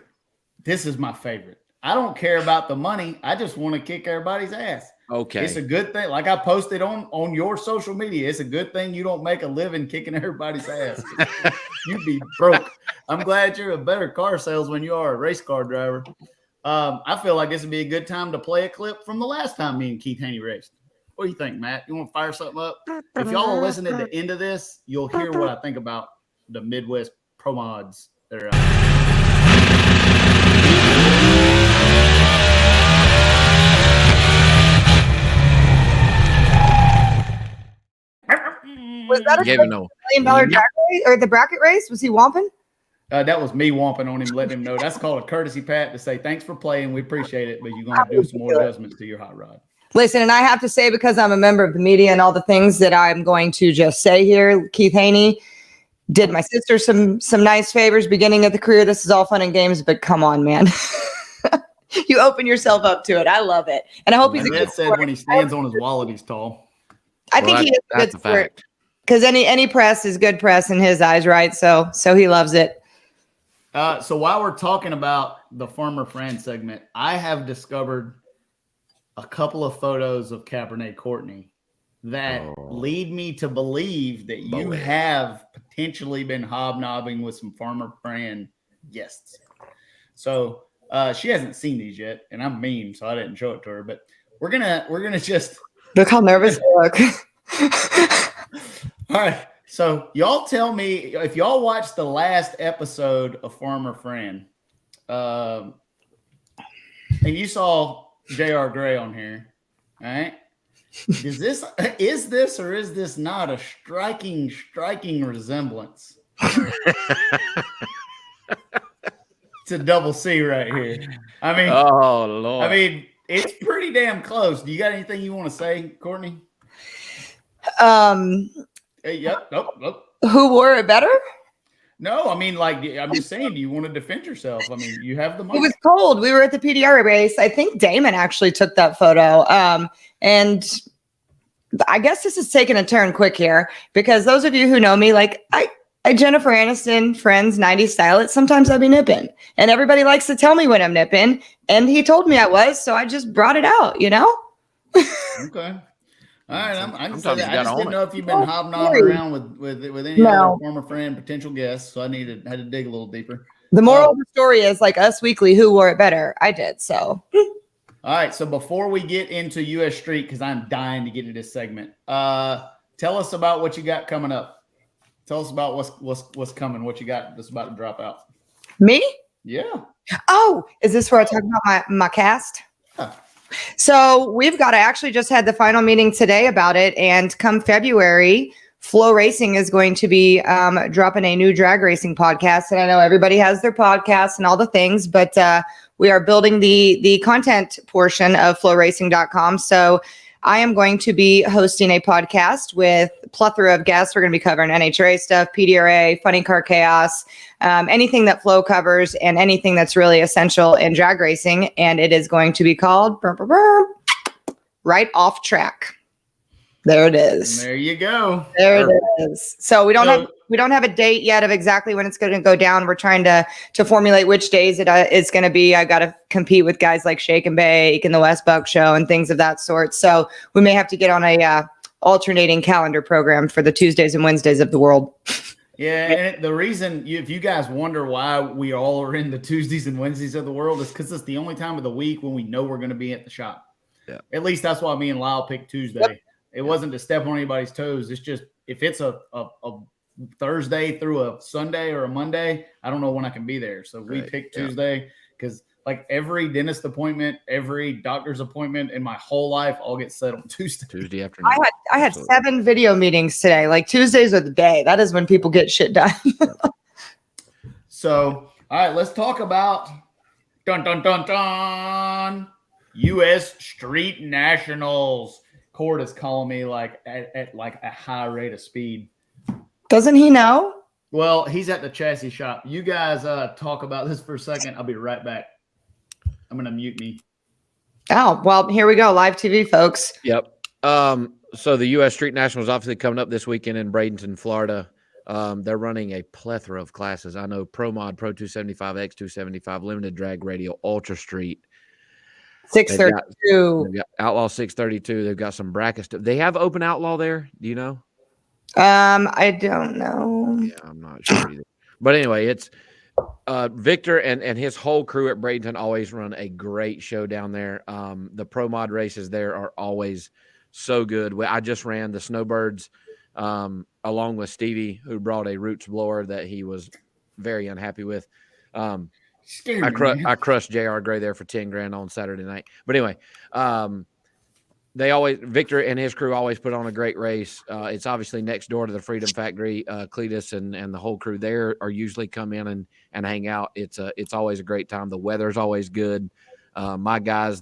This is my favorite. I don't care about the money. I just want to kick everybody's ass. Okay. It's a good thing. Like I posted on your social media, it's a good thing you don't make a living kicking everybody's ass. You'd be broke. I'm glad you're a better car salesman than you are a race car driver. I feel like this would be a good time to play a clip from the last time me and Keith Haney raced. What do you think, Matt? You want to fire something up? If y'all will listen at the end of this, you'll hear what I think about the Midwest Pro Mods that are out there. Was that a $1 million drag race or the bracket race? Was he womping? That was me womping on him, letting him know. That's called a courtesy pat to say thanks for playing. We appreciate it, but you're going to do some more adjustments to your hot rod. Listen, and I have to say, because I'm a member of the media and all the things that I'm going to just say here, Keith Haney did my sister some nice favors beginning of the career. This is all fun and games, but come on, man. You open yourself up to it. I love it. And I hope he's a good said when he stands on his wallet, he's tall. I think he is a good sport. Because any press is good press in his eyes, right? So he loves it. So while we're talking about the Farmer Fran segment, I have discovered a couple of photos of Cabernet Courtney that lead me to believe that you have potentially been hobnobbing with some Farmer Fran guests. So she hasn't seen these yet, and I'm mean, so I didn't show it to her. But we're gonna just look how nervous I look. All right. So y'all tell me if y'all watched the last episode of Farmer Fran, and you saw J.R. Gray on here, all right? Is this or is this not a striking resemblance to Double C right here? I mean, oh Lord. I mean, it's pretty damn close. Do you got anything you want to say, Courtney? Hey, yep. Nope. Who wore it better? No, I mean, like, I'm just saying, do you want to defend yourself? I mean, you have the money. It was cold. We were at the PDR race. I think Damon actually took that photo. And I guess this is taking a turn quick here because those of you who know me, like I Jennifer Aniston, Friends, 90s style, sometimes I be nipping. And everybody likes to tell me when I'm nipping. And he told me I was, so I just brought it out, you know? Okay. All right, I can say Sometimes that. you I gotta just own didn't it. know if you've been hobnobbing around with any other former friend, potential guests. So I had to dig a little deeper. The moral of the story is like Us Weekly, who wore it better? I did, so. All right, so before we get into US Street, because I'm dying to get into this segment, tell us about what you got coming up. Tell us about what's coming, what you got that's about to drop out. Me? Yeah. Oh, is this where I talk about my cast? Yeah. So I actually just had the final meeting today about it. And come February, Flow Racing is going to be dropping a new drag racing podcast. And I know everybody has their podcasts and all the things, but we are building the content portion of flowracing.com. So I am going to be hosting a podcast with a plethora of guests. We're going to be covering NHRA stuff, PDRA, Funny Car Chaos, anything that Flow covers and anything that's really essential in drag racing. And it is going to be called Right Off Track. There it is. There you go. There it is. So we don't have a date yet of exactly when it's going to go down. We're trying to formulate which days it is going to be. I got to compete with guys like Shake and Bake and the West Buck Show and things of that sort. So we may have to get on a alternating calendar program for the Tuesdays and Wednesdays of the world. Yeah, and the reason, if you guys wonder why we all are in the Tuesdays and Wednesdays of the world, is because it's the only time of the week when we know we're going to be at the shop. Yeah. At least that's why me and Lyle picked Tuesday. Yep. It wasn't to step on anybody's toes. It's just if it's a Thursday through a Sunday or a Monday, I don't know when I can be there. So we picked Tuesday because like every dentist appointment, every doctor's appointment in my whole life all gets set on Tuesday afternoon. I had 7 video meetings today. Like Tuesdays are the day. That is when people get shit done. So, all right, let's talk about US Street Nationals. Cord is calling me like at like a high rate of speed. Doesn't he know? Well, he's at the chassis shop. You guys talk about this for a second. I'll be right back. I'm gonna mute me. Oh, well, here we go. Live TV, folks. Yep. So the US Street Nationals obviously coming up this weekend in Bradenton, Florida. They're running a plethora of classes. I know Pro Mod, Pro 275, X275, Limited Drag Radio, Ultra Street. 632. They've got Outlaw 632. They've got some brackets. They have Open Outlaw there. Do you know? I don't know. Yeah, I'm not sure either. But anyway, it's Victor and his whole crew at Bradenton always run a great show down there. The Pro Mod races there are always so good. I just ran the Snowbirds along with Stevie, who brought a Roots blower that he was very unhappy with. I crushed JR Gray there for 10 grand on Saturday night. But anyway, Victor and his crew always put on a great race. It's obviously next door to the Freedom Factory. Cletus and the whole crew there are usually come in and hang out. It's always a great time. The weather's always good. My guys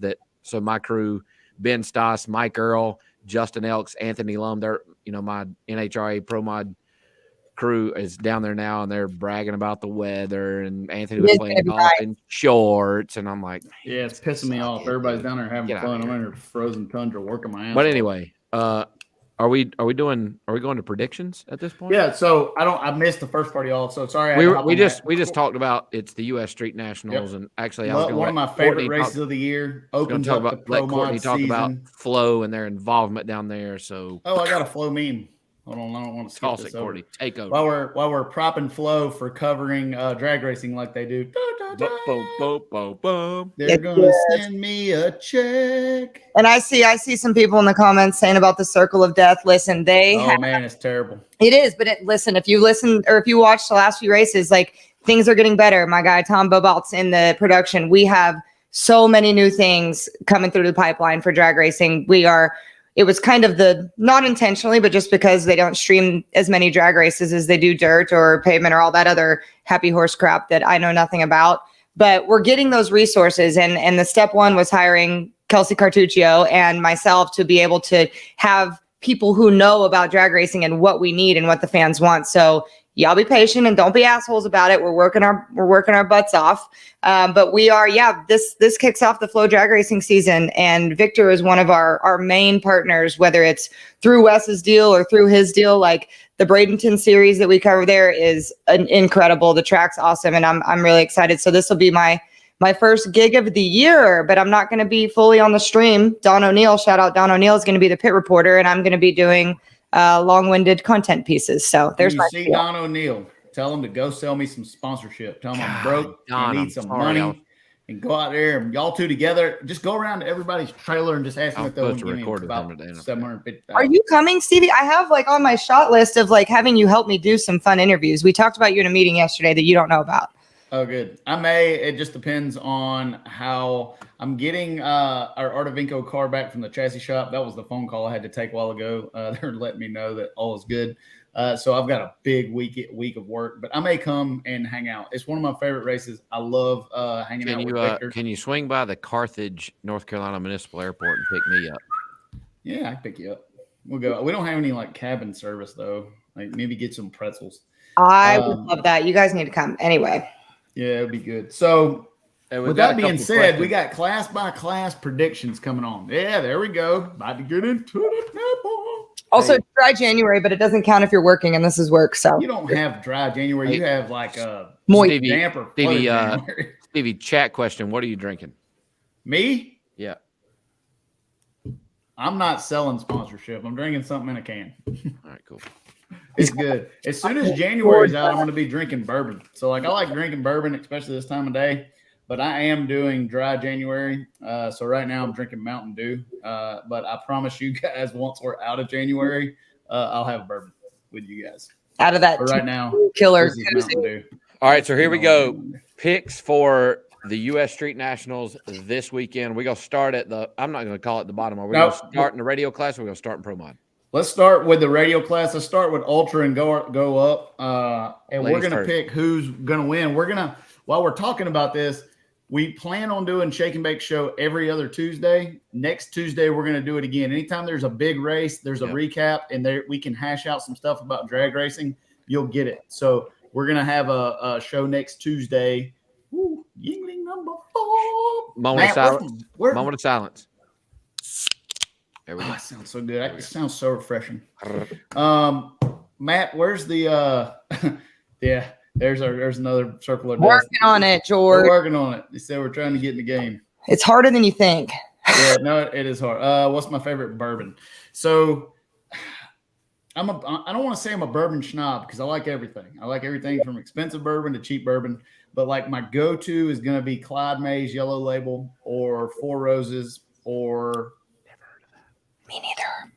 my crew, Ben Stoss, Mike Earl, Justin Elks, Anthony Lum, they're, my NHRA Pro Mod crew is down there now, and they're bragging about the weather, and Anthony was playing golf in shorts, and I'm like, yeah, it's pissing me off. Everybody's down there having fun. I'm in a frozen tundra working my ass. But anyway, are we going to predictions at this point? Yeah, so I missed the first part of y'all, so sorry. We just talked about it's the US Street Nationals, and actually one of my favorite races of the year opens up the Pro Mod season. Talk about Flow and their involvement down there. So I got a Flow meme. Hold on, I don't want to skip this over. Take over. While we're propping Flow for covering drag racing like they do. They're gonna send me a check. And I see some people in the comments saying about the Circle of Death. Listen, man, it's terrible. It is, but if you listen or if you watch the last few races, like things are getting better. My guy Tom Bobalt's in the production. We have so many new things coming through the pipeline for drag racing. It was kind of not intentionally, but just because they don't stream as many drag races as they do dirt or pavement or all that other happy horse crap that I know nothing about. But we're getting those resources. And the step one was hiring Kelsey Cartuccio and myself to be able to have people who know about drag racing and what we need and what the fans want. So y'all be patient and don't be assholes about it. We're working our butts off. But we are, this kicks off the Flow drag racing season, and Victor is one of our main partners, whether it's through Wes's deal or through his deal. Like the Bradenton series that we cover there is incredible. The track's awesome, and I'm really excited. So this will be my first gig of the year, but I'm not going to be fully on the stream. Don O'Neill, shout out Don O'Neill, is going to be the pit reporter, and I'm going to be doing long-winded content pieces. So there's my see Don O'Neill. Tell him to go sell me some sponsorship. Tell him I'm broke. I need some money. And go out there and y'all two together. Just go around to everybody's trailer and just ask them if they'll give me about $750,000. Are you coming, Stevie? I have like on my shot list of like having you help me do some fun interviews. We talked about you in a meeting yesterday that you don't know about. Oh, good. I may. It just depends on how I'm getting our Artavinco car back from the chassis shop. That was the phone call I had to take a while ago. They're letting me know that all is good. So I've got a big week of work, but I may come and hang out. It's one of my favorite races. I love hanging out with Victor. Can you swing by the Carthage, North Carolina Municipal Airport and pick me up? Yeah, I can pick you up. We'll go. We don't have any like cabin service though. Like maybe get some pretzels. I would love that. You guys need to come anyway. Yeah, it'd be good. So with that being said, we got class by class predictions coming on. Yeah, there we go. About to get into it. Also, dry January, but it doesn't count if you're working, and this is work. So you don't have dry January. You have like a moist damper. Stevie, chat question. What are you drinking? Me? Yeah. I'm not selling sponsorship. I'm drinking something in a can. All right, cool. It's good. As soon as January's out, I'm going to be drinking bourbon. So, like, I like drinking bourbon, especially this time of day. But I am doing dry January. So right now I'm drinking Mountain Dew. But I promise you guys, once we're out of January, I'll have bourbon with you guys. Out of that but right now, killer. All right, so here we go. Picks for the U.S. Street Nationals this weekend. We're going to start at I'm not going to call it the bottom. Are we going to start in the radio class, or are we going to start in Pro Mod? Let's start with the radio class. Let's start with Ultra and go up. And we're going to pick who's going to win. While we're talking about this, we plan on doing Shake and Bake Show every other Tuesday. Next Tuesday, we're going to do it again. Anytime there's a big race, there's a recap, and we can hash out some stuff about drag racing. You'll get it. So we're going to have a show next Tuesday. Woo, Yingling number 4. Moment of silence. Moment of silence. There we go. That sounds so good. It sounds so refreshing. Matt, where's the yeah, there's another circular desk. Working on it, George. We're working on it. They said we're trying to get in the game. It's harder than you think. Yeah, no, it is hard. What's my favorite bourbon? So I don't want to say I'm a bourbon snob because I like everything. I like everything from expensive bourbon to cheap bourbon. But like my go-to is going to be Clyde May's Yellow Label or Four Roses or me neither.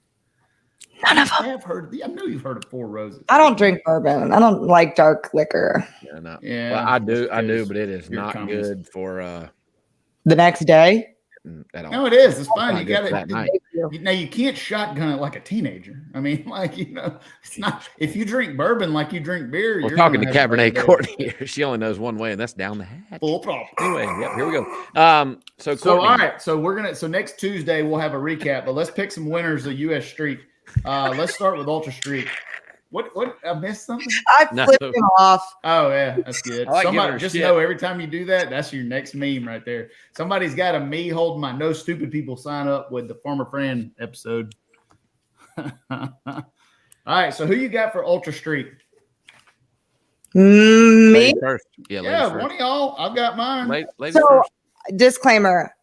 None of them. I have heard. I know you've heard of Four Roses. I don't drink bourbon. I don't like dark liquor. Yeah, no. Yeah, well, I do, but it is not good for the next day. No, it is. It's fine. You got it. Now you can't shotgun it like a teenager. I mean, like it's not. If you drink bourbon like you drink beer, we're talking to Cabernet Courtney here. She only knows one way, and that's down the hatch. Full throttle. Anyway, yep. Here we go. So all right. So next Tuesday we'll have a recap, but let's pick some winners of U.S. Street. Let's start with Ultra Street. What? I missed something? I flipped him off. Oh, yeah. That's good. Like somebody just know every time you do that, that's your next meme right there. Somebody's got a me holding my no stupid people sign up with the Former Friend episode. All right. So who you got for Ultra Street? Me? First. Yeah, one of y'all. I've got mine. Ladies so, first. Disclaimer.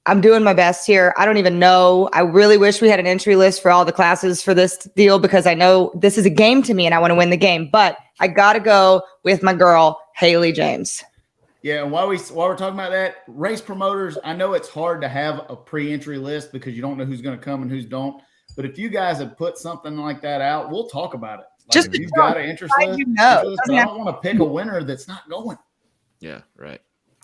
I'm doing my best here. I don't even know. I really wish we had an entry list for all the classes for this deal because I know this is a game to me and I want to win the game. But I got to go with my girl, Haley James. Yeah, and while we're talking about that, race promoters, I know it's hard to have a pre-entry list because you don't know who's going to come and who's don't. But if you guys have put something like that out, we'll talk about it. Like just if you've got an interest list, I don't want to pick a winner that's not going. Yeah, right.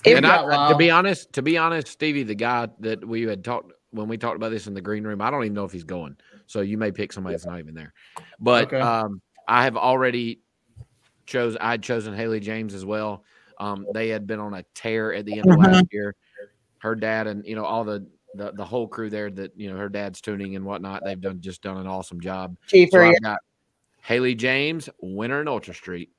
And to be honest, Stevie, the guy that we had talked when we talked about this in the green room, I don't even know if he's going. So you may pick somebody that's not even there. But I have already I'd chosen Haley James as well. They had been on a tear at the end of last year. Her dad and all the whole crew there that her dad's tuning and whatnot. They've done an awesome job. Cheaper, so I've got Haley James, winner in Ultra Street.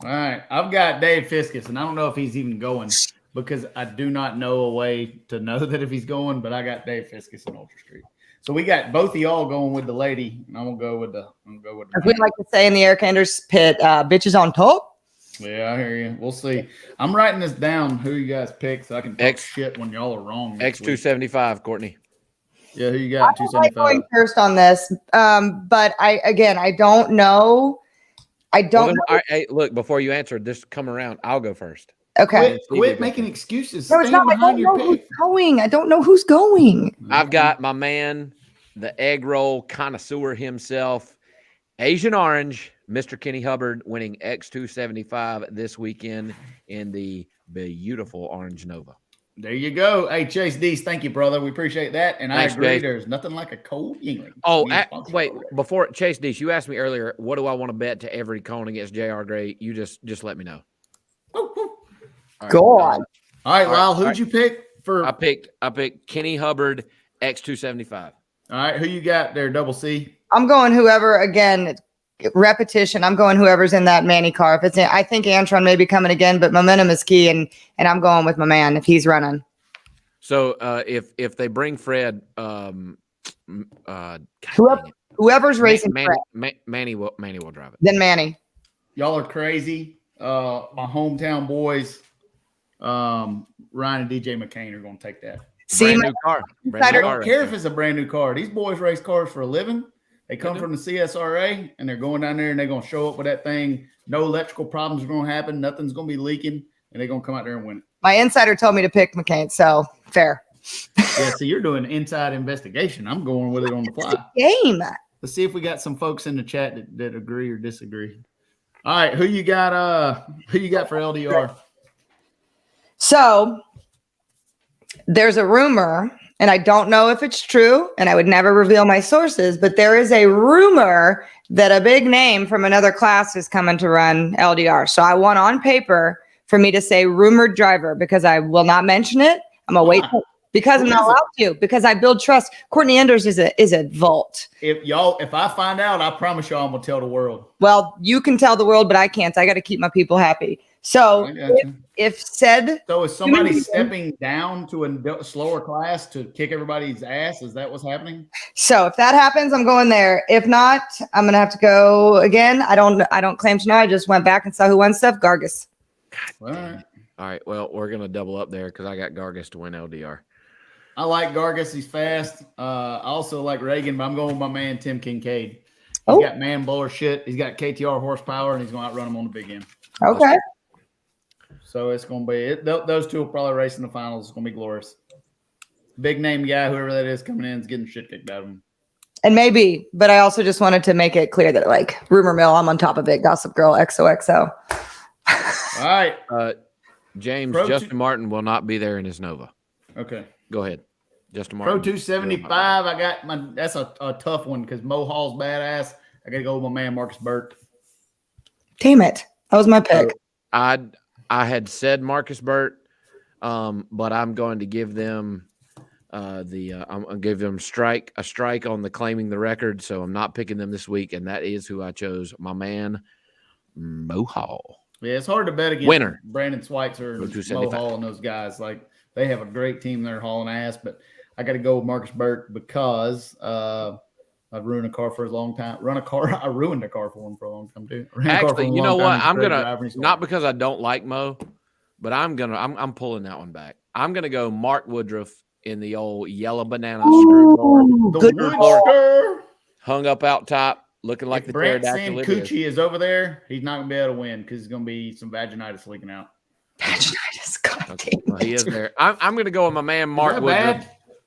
All right. I've got Dave Fiskus, and I don't know if he's even going because I do not know a way to know that if he's going, but I got Dave Fiskus in Ultra Street. So we got both of y'all going with the lady, and I'm gonna go with the. As we like to say in the Eric Anders pit, bitches on top. Yeah, I hear you. We'll see. I'm writing this down. Who you guys pick, so I can talk shit when y'all are wrong. X275, Courtney. Yeah, who you got? 275. Going first on this, but I don't know. I don't. Well, hey, look, before you answer, just come around. I'll go first. Okay. Quit making excuses. No, it's not. I don't know who's going. I don't know who's going. I've got my man, the egg roll connoisseur himself, Asian Orange, Mr. Kenny Hubbard, winning X275 this weekend in the beautiful Orange Nova. There you go. Hey, Chase Deese, thank you, brother. We appreciate that. And thanks, I agree. Chase. There's nothing like a cold Yingling. Oh, wait. Before Chase Deese, you asked me earlier, what do I want to bet to every cone against J.R. Gray? You just let me know. Go on. All right, Lyle, who'd you pick for? I picked Kenny Hubbard, X275. All right, who you got there, Double C? I'm going whoever, again, repetition. I'm going whoever's in that Manny car. If it's in, I think Antron may be coming again, but momentum is key, and I'm going with my man if he's running. So if they bring Fred, whoever's racing Manny will drive it. Then Manny. Y'all are crazy. My hometown boys, Ryan and DJ McCain are going to take that. Brand new car. I don't care if it's a brand new car. These boys race cars for a living. They come from the CSRA, and they're going down there, and they're going to show up with that thing. No electrical problems are going to happen. Nothing's going to be leaking, and they're going to come out there and win it. My insider told me to pick McCain, so fair. Yeah, so you're doing inside investigation. I'm going with it on the fly. Game. Let's see if we got some folks in the chat that agree or disagree. All right, who you got for LDR? So there's a rumor, and I don't know if it's true, and I would never reveal my sources, but there is a rumor that a big name from another class is coming to run LDR. So I want on paper for me to say rumored driver because I will not mention it. I'm gonna wait because I'm not allowed to, because I build trust. Courtney Enders is a vault. If I find out, I promise y'all I'm gonna tell the world. Well, you can tell the world, but I can't. I got to keep my people happy. So so is somebody stepping down to a slower class to kick everybody's ass? Is that what's happening? So if that happens, I'm going there. If not, I'm gonna have to go again. I don't claim to know. I just went back and saw who won stuff. Gargus. All right. Well, we're gonna double up there because I got Gargus to win LDR. I like Gargus. He's fast. I also like Reagan, but I'm going with my man Tim Kincaid. He's got man blower shit. He's got KTR horsepower, and he's going to outrun him on the big end. Okay. So it's going to be those two will probably race in the finals. It's going to be glorious. Big name guy, whoever that is, coming in is getting shit kicked out of him. And maybe, but I also just wanted to make it clear that, like, rumor mill, I'm on top of it. Gossip Girl, XOXO. All right. James, Justin Martin will not be there in his Nova. Okay. Go ahead. Justin Martin. Pro 275. I got that's a tough one because Mo Hall's badass. I got to go with my man Marcus Burke. Damn it. That was my pick. I had said Marcus Burt, but I'm going to give them I'm going to give them a strike on the claiming the record. So I'm not picking them this week, and that is who I chose. My man Mo Hall. Yeah, it's hard to bet against winner Brandon Schweitzer and Mo Hall and those guys. Like, they have a great team there hauling ass, but I got to go with Marcus Burke because I've ruined a car for a long time. I ruined a car for him for a long time too. Actually, you know what? I'm gonna not because I don't like Mo, but I'm pulling that one back. I'm gonna go Mark Woodruff in the old yellow banana screw door, hung up out top, looking like the pterodactyl. Cucci is over there. He's not gonna be able to win because there's gonna be some vaginitis leaking out. Vaginitis, God damn. Well, he is there. I'm gonna go with my man Mark Woodruff.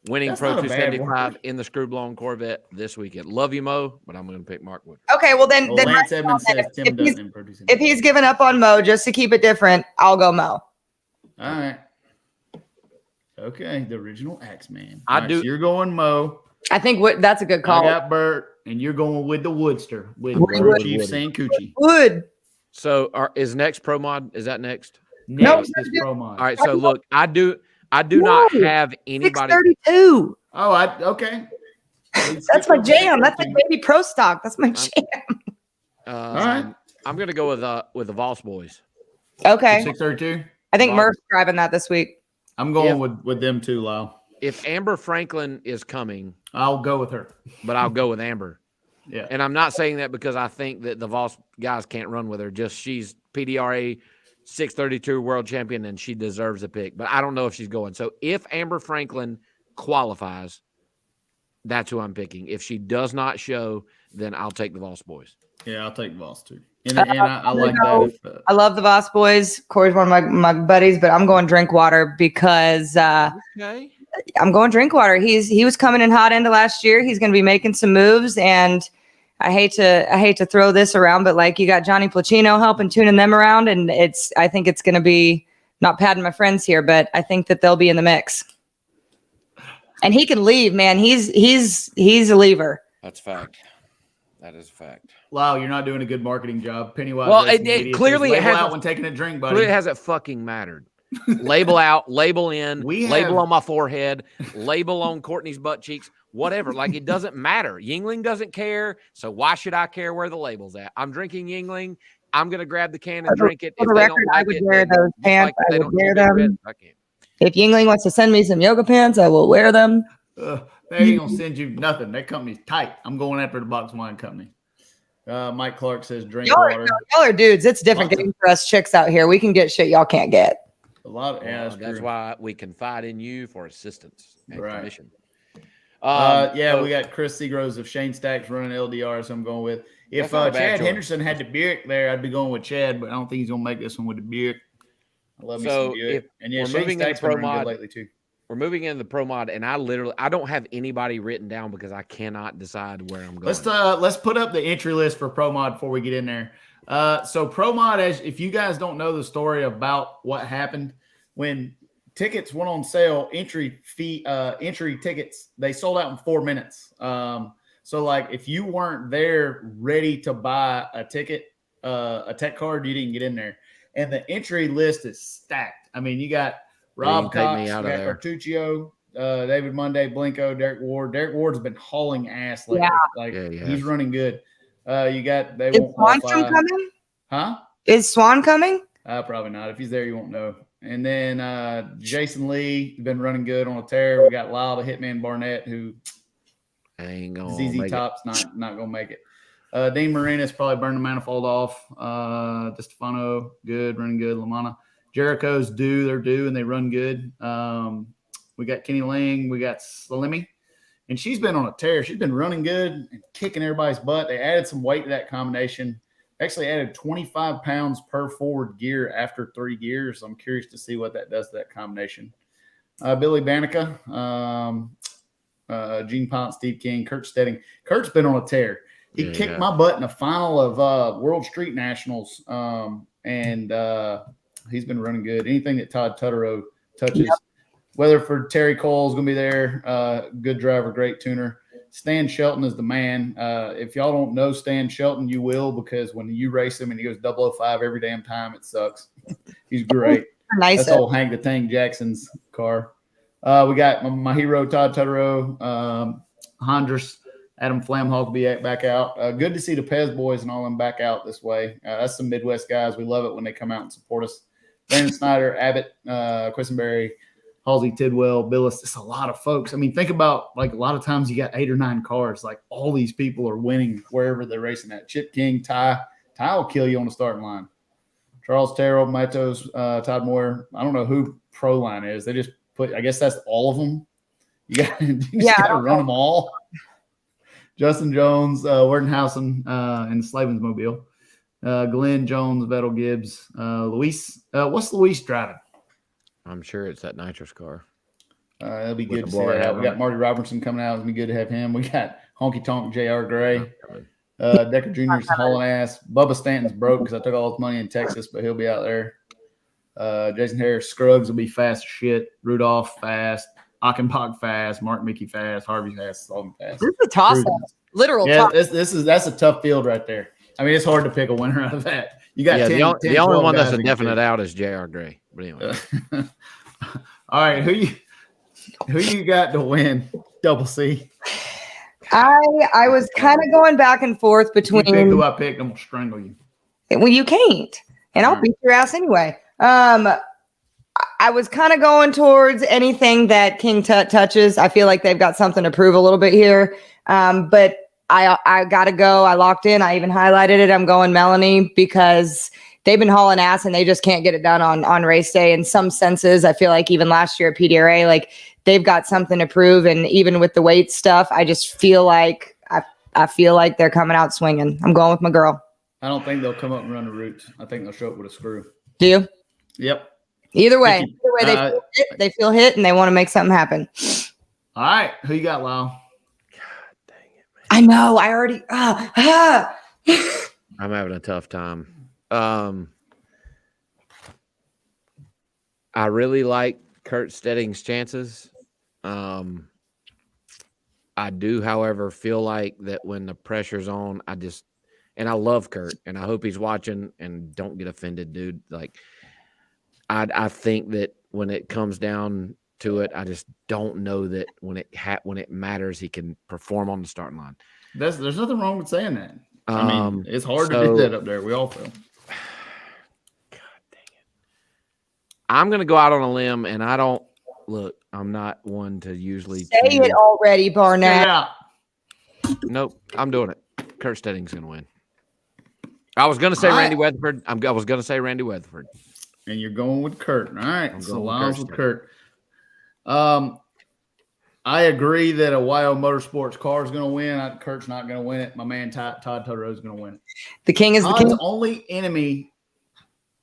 Winning Pro 275 in the screw-blown Corvette this weekend. Love you, Mo, but I'm going to pick Mark Woodruff. Okay, well then Lance Edmonds says Tim doesn't produce him. If he's given up on Mo just to keep it different, I'll go Mo. All right. Okay, the original Axeman. So you're going Mo. I think that's a good call. I got Burt, and you're going with the Woodster with Chief Sancucci. Wood. So is next Pro Mod? Is that next? Next is Pro Mod. All right. So look, I do not have anybody. 632. Oh, okay. That's my jam. That's like baby pro stock. That's my jam. All right. I'm going to go with the Voss boys. Okay. 632. I think Bob. Murph's driving that this week. I'm going with them too, Lyle. If Amber Franklin is coming, I'll go with her. but I'll go with Amber. Yeah. And I'm not saying that because I think that the Voss guys can't run with her. Just she's PDRA 632 world champion and she deserves a pick. But I don't know if she's going. So if Amber Franklin qualifies, that's who I'm picking. If she does not show, then I'll take the Voss boys. Yeah, I'll take Voss too. And I like that. I love the Voss boys. Corey's one of my buddies, but I'm going Drinkwater because Okay. I'm going Drinkwater. He was coming in hot into last year. He's going to be making some moves, and I hate to throw this around, but like you got Johnny Placino helping tuning them around, and I think it's going to be, not patting my friends here, but I think that they'll be in the mix. And he can leave, man. He's a lever. That's fact. That is a fact. Lyle, you're not doing a good marketing job. Pennywise. Well, Racing it Media clearly says, label hasn't- out when taking a drink, buddy. Clearly it hasn't fucking mattered. Label out, label in, label on my forehead, label on Courtney's butt cheeks, whatever. Like, it doesn't matter. Yingling doesn't care, so why should I care where the label's at? I'm drinking Yingling. I'm going to grab the can and drink it. For If the they record, don't I like would it, wear then those just pants. like they I don't would wear treat it red, them. I can't. If Yingling wants to send me some yoga pants, I will wear them. They ain't gonna send you nothing. That company's tight. I'm going after the Box Wine Company. Mike Clark says drink water. Y'all are dudes. It's different game for us chicks out here. We can get shit y'all can't get. A lot of Well, that's why we confide in you for assistance and Right. commission. We got Chris Seagroves of Shane Stacks running LDR, so I'm going with. If That's not a bad Chad choice. Henderson had the Buick there, I'd be going with Chad, but I don't think he's gonna make this one with the Buick. I love me So, some Buick. if And yeah, we're Shane moving into Stacks been Pro running good Mod- lately too. We're moving into the Pro Mod, and I don't have anybody written down because I cannot decide where I'm going. Let's put up the entry list for Pro Mod before we get in there. So Pro Mod, if you guys don't know the story about what happened when tickets went on sale, entry tickets, they sold out in 4 minutes. So like if you weren't there ready to buy a ticket, a tech card, you didn't get in there. And the entry list is stacked. I mean, you got Rob you can take Cox, me you out got of there. Cartuccio, David Monday, Blinko, Derek Ward. Derek Ward's been hauling ass lately. Yeah. He's running good. You got they Is won't Swanstrom qualify. coming? Huh? Is Swan coming? Probably not. If he's there, you won't know. And then Jason Lee been running good on a tear. We got Lyle the Hitman Barnett, who I ain't gonna ZZ make it. Top's not gonna make it. Dean Marinas probably burned the manifold off. DeStefano, good, running good. Lamana. Jericho's they're due, and they run good. We got Kenny Lang, we got Slimmy, and she's been on a tear. She's been running good and kicking everybody's butt. They added some weight to that combination. Actually added 25 pounds per forward gear after 3 gears. I'm curious to see what that does to that combination. Billy Banica, Gene Pont, Steve King, Kurt Stedding. Kurt's been on a tear. He kicked my butt in the final of World Street Nationals, and he's been running good. Anything that Todd Tutterow touches, whether for Terry Cole's going to be there, good driver, great tuner. Stan Shelton is the man. If y'all don't know Stan Shelton, you will, because when you race him and he goes 005 every damn time, it sucks. He's great. Nice. That's old Hank the Tank Jackson's car. We got my hero, Todd Tutterow, Hondras, Adam Flamhawk will be back out. Good to see the Pez boys and all them back out this way. That's some Midwest guys. We love it when they come out and support us. Brandon Snyder, Abbott, Quisenberry, Halsey Tidwell, Billis. It's a lot of folks. I mean, think about, like, a lot of times you got 8 or 9 cars. Like, all these people are winning wherever they're racing at. Chip King, Ty will kill you on the starting line. Charles Terrell, Matos, Todd Moyer. I don't know who Pro Line is. They just put, I guess that's all of them. You got to run them all. Justin Jones, Werdenhausen, and the Slavens Mobile. Glenn Jones, Vettel Gibbs, Luis. What's Luis driving? I'm sure it's that nitrous car. That'll be With good the to see blower that. hat We got on. Marty Robertson coming out. It'll be good to have him. We got Honky Tonk J.R. Gray. Decker Jr.'s hauling ass. Bubba Stanton's broke because I took all his money in Texas, but he'll be out there. Jason Harris, Scruggs will be fast as shit. Rudolph fast. Achenbach fast. Mark Mickey fast. Harvey fast. Sullivan fast. This is a toss-up. Literal Yeah, toss. that's a tough field right there. I mean, it's hard to pick a winner out of that. You got 10, the 10, only 12 one that's guys a we can definite pick. out is J.R. Gray. But anyway, All right, who you got to win? Double C. I was kind of going back and forth You pick who between. I picked, I'm gonna strangle you. Well, you can't, and I'll beat your ass anyway. I was kind of going towards anything that King Tut touches. I feel like they've got something to prove a little bit here. But I gotta go. I locked in. I even highlighted it. I'm going Melanie because they've been hauling ass and they just can't get it done on race day. In some senses, I feel like even last year at PDRA, like they've got something to prove. And even with the weight stuff, I just feel like I feel like they're coming out swinging. I'm going with my girl. I don't think they'll come up and run the routes. I think they'll show up with a screw. Do you? Yep. Either way, they feel hit and they want to make something happen. All right. Who you got, Lyle? God dang it, man. I know. I already. I'm having a tough time. I really like Kurt Stedding's chances. I do, however, feel like that when the pressure's on, and I love Kurt, and I hope he's watching, and don't get offended, dude. Like, I think that when it comes down to it, I just don't know that when it matters, he can perform on the starting line. There's nothing wrong with saying that. I mean, it's hard to do that up there. We all feel. God dang it! I'm gonna go out on a limb, and I don't look. I'm not one to usually Say it already, Barnett. Yeah. Nope, I'm doing it. Kurt Stedding's gonna win. I was gonna say Randy Weatherford. I was gonna say Randy Weatherford. And you're going with Kurt. All right. So Lyle's with Kurt. I agree that a YO Motorsports car is going to win. Kurt's not going to win it. My man Todd Totoro is going to win it. The king is the king. Todd's only enemy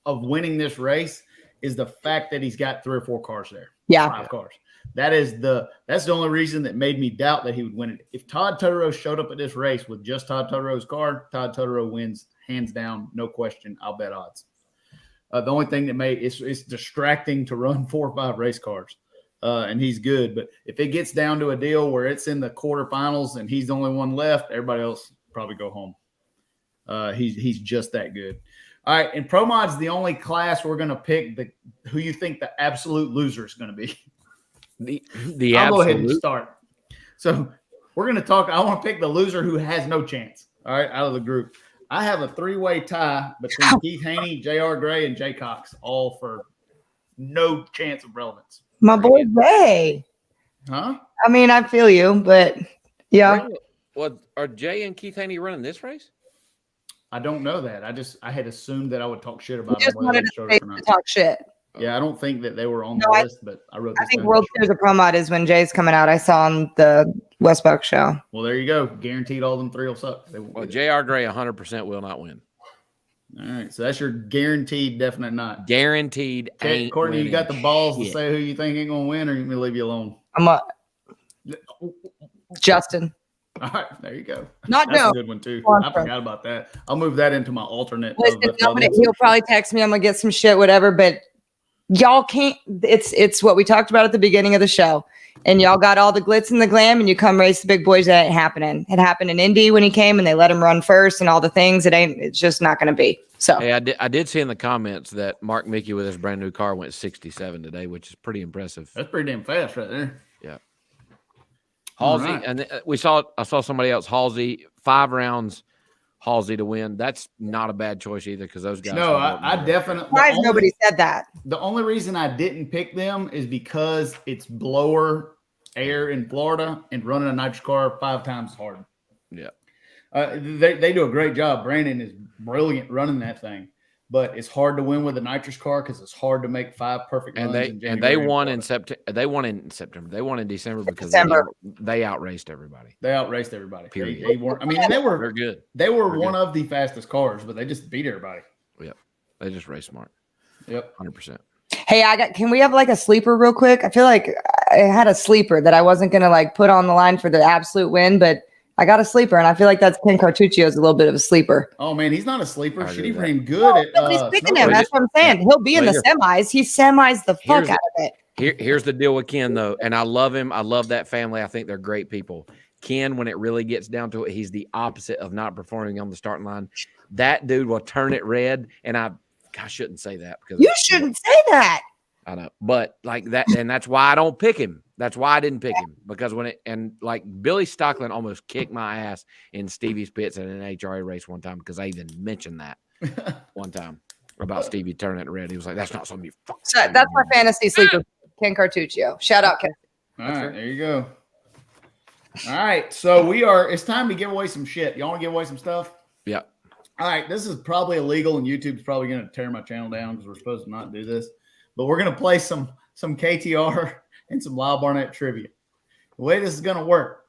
of winning this race is the fact that he's got 3 or 4 cars there. Yeah. 5 cars. That's the only reason that made me doubt that he would win it. If Todd Totoro showed up at this race with just Todd Totoro's car, Todd Totoro wins hands down, no question. I'll bet odds. The only thing that it's distracting to run 4 or 5 race cars, and he's good. But if it gets down to a deal where it's in the quarterfinals and he's the only one left, everybody else probably go home. He's just that good. All right, and Pro Mod's the only class we're going to pick who you think the absolute loser is going to be. I'll go ahead and start. So we're going to talk. I want to pick the loser who has no chance. All right, out of the group. I have a 3-way tie between Keith Haney, J.R. Gray, and Jay Cox, all for no chance of relevance. My boy Ray. Huh? I mean, I feel you, but yeah. Well, are Jay and Keith Haney running this race? I don't know that. I had assumed that I would talk shit about Just them. wanted to talk shit. Yeah, I don't think that they were on the list, but I wrote this I think down. World Series of Pro Mod is when Jay's coming out. I saw on the West Buck show. Well, there you go. Guaranteed all them 3 will suck. Well, J.R. Gray 100% will not win. All right, so that's your guaranteed definite not. Guaranteed. Okay, ain't Courtney, you got the balls shit. to say who you think ain't going to win, or you want me to leave you alone? Justin. All right, there you go. Not That's no. a good one too. Go on, I forgot about that. I'll move that into my alternate. Listen, he'll probably text me. I'm gonna get some shit, whatever. But y'all can't. It's what we talked about at the beginning of the show. And y'all got all the glitz and the glam, and you come race the big boys. That ain't happening. It happened in Indy when he came, and they let him run first, and all the things. It's just not gonna be. So hey, I did see in the comments that Mark Mickey with his brand new car went 67 today, which is pretty impressive. That's pretty damn fast right there. Yeah. Halsey, right. And I saw somebody else, Halsey, 5 rounds, Halsey to win. That's not a bad choice either because those guys. No, I definitely. Why has nobody said that? The only reason I didn't pick them is because it's blower air in Florida and running a nitrous car 5 times hard. Yeah. They do a great job. Brandon is brilliant running that thing. But it's hard to win with a nitrous car because it's hard to make 5 perfect runs. And they won in September. They won in September. They won in December because they outraced everybody. They outraced everybody. Period. They weren't. I mean, they're good. They were one of the fastest cars, but they just beat everybody. Yep. They just race smart. Yep. 100%. Hey, can we have like a sleeper real quick? I feel like I had a sleeper that I wasn't gonna like put on the line for the absolute win, but I got a sleeper, and I feel like that's Ken Cartuccio's a little bit of a sleeper. Oh, man, he's not a sleeper. Shit, he ran good at nobody's picking him. That's what I'm saying. He'll be in the semis. He semis the fuck out of it. Here's the deal with Ken, though, and I love him. I love that family. I think they're great people. Ken, when it really gets down to it, he's the opposite of not performing on the starting line. That dude will turn it red, and I shouldn't say that. Because you shouldn't say that. I know, but like that, and that's why I don't pick him. That's why I didn't pick him, because like Billy Stockland almost kicked my ass in Stevie's pits at an HRA race one time because I even mentioned that one time about Stevie turning it red. He was like, "That's not something you fucking." So that's my fantasy sleeper, Ken Cartuccio. Shout out, Ken. All right, there you go. All right, so it's time to give away some shit. Y'all want to give away some stuff? Yeah. All right, this is probably illegal, and YouTube's probably going to tear my channel down because we're supposed to not do this. But we're going to play some KTR and some Lyle Barnett trivia. The way this is going to work,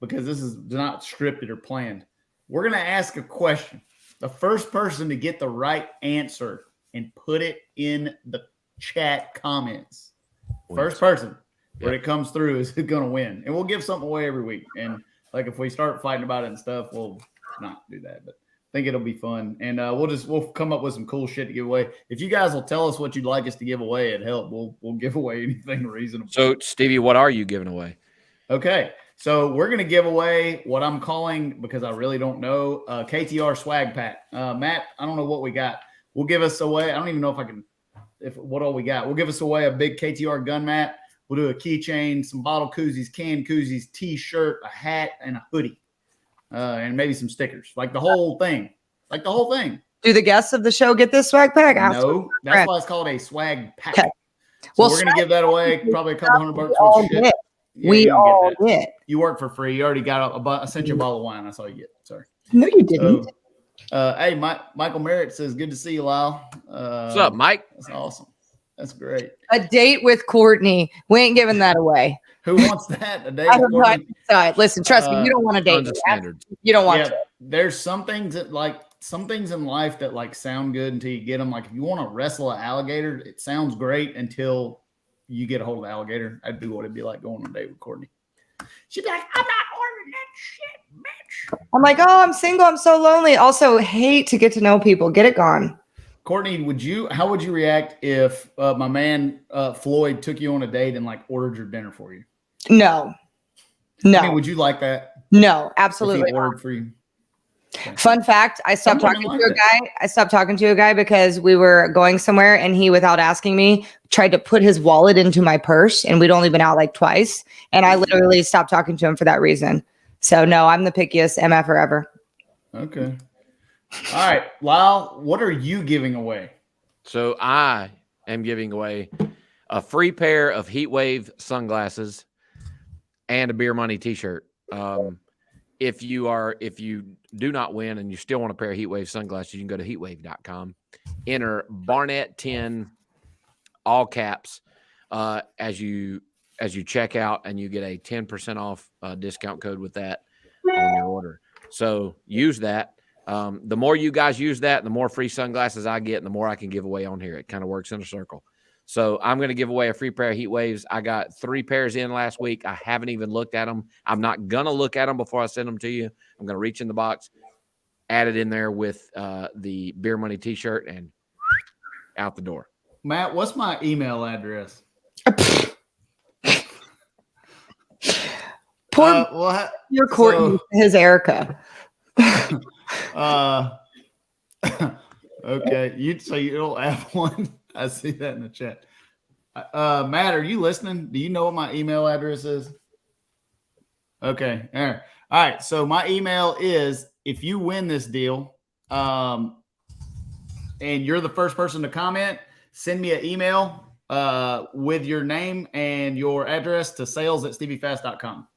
because this is not scripted or planned, we're going to ask a question. The first person to get the right answer and put it in the chat comments, first person when it comes through is going to win. And we'll give something away every week. And like if we start fighting about it and stuff, we'll not do that. But I think it'll be fun. And we'll come up with some cool shit to give away. If you guys will tell us what you'd like us to give away, it'd help. We'll give away anything reasonable. So Stevie, what are you giving away? Okay. So we're going to give away what I'm calling, because I really don't know, KTR swag pack. Matt, I don't know what we got. We'll give us away. I don't even know what all we got. We'll give us away a big KTR gun mat. We'll do a keychain, some bottle koozies, can koozies, t-shirt, a hat, and a hoodie. And maybe some stickers, like the whole thing. Do the guests of the show get this swag pack? No, that's why it's called a swag pack. Okay. So Well, we're going to give that away, probably a couple $100 worth all of shit. get. Yeah, We you don't all get that. get. You work for free. You already got I sent you a bottle of wine. That's all you get. Sorry. No, you didn't. Hey, Michael Merritt says, good to see you, Lyle. What's up, Mike? That's awesome. That's great. A date with Courtney. We ain't giving that away. Who wants that? A date I with don't know. I Courtney? decide. Listen, trust me, you don't want to date Tons me. of standards. You don't want Yeah, to. there's some things in life that like sound good until you get them. Like if you want to wrestle an alligator, it sounds great until you get a hold of the alligator. That'd be what it'd be like going on a date with Courtney. She'd be like, I'm not ordering that shit, bitch. I'm like, oh, I'm single. I'm so lonely. Also, hate to get to know people. Get it gone. Courtney, how would you react if my man Floyd took you on a date and like ordered your dinner for you? No. I mean, would you like that? No, If absolutely he not. ordered for you? Fun fact, I stopped Some talking women to a like guy. I stopped talking to a guy because we were going somewhere and he, without asking me, tried to put his wallet into my purse, and we'd only been out like twice. And I literally stopped talking to him for that reason. So no, I'm the pickiest MF ever. Okay. All right, Lyle, what are you giving away? So I am giving away a free pair of Heatwave sunglasses and a Beer Money t-shirt. If you do not win and you still want a pair of Heatwave sunglasses, you can go to heatwave.com, enter Barnett 10, all caps, as you check out, and you get a 10% off discount code with that on your order. So use that. The more you guys use that, the more free sunglasses I get, and the more I can give away on here. It kind of works in a circle. So I'm going to give away a free pair of Heat Waves. I got 3 pairs in last week. I haven't even looked at them. I'm not going to look at them before I send them to you. I'm going to reach in the box, add it in there with the Beer Money t-shirt, and out the door. Matt, what's my email address? Poor your Courtney, his Erica. Okay, so you don't have one. I see that in the chat. Matt, are you listening? Do you know what my email address is? Okay. All right. So my email is, if you win this deal, and you're the first person to comment, send me an email with your name and your address to sales@steviefast.com.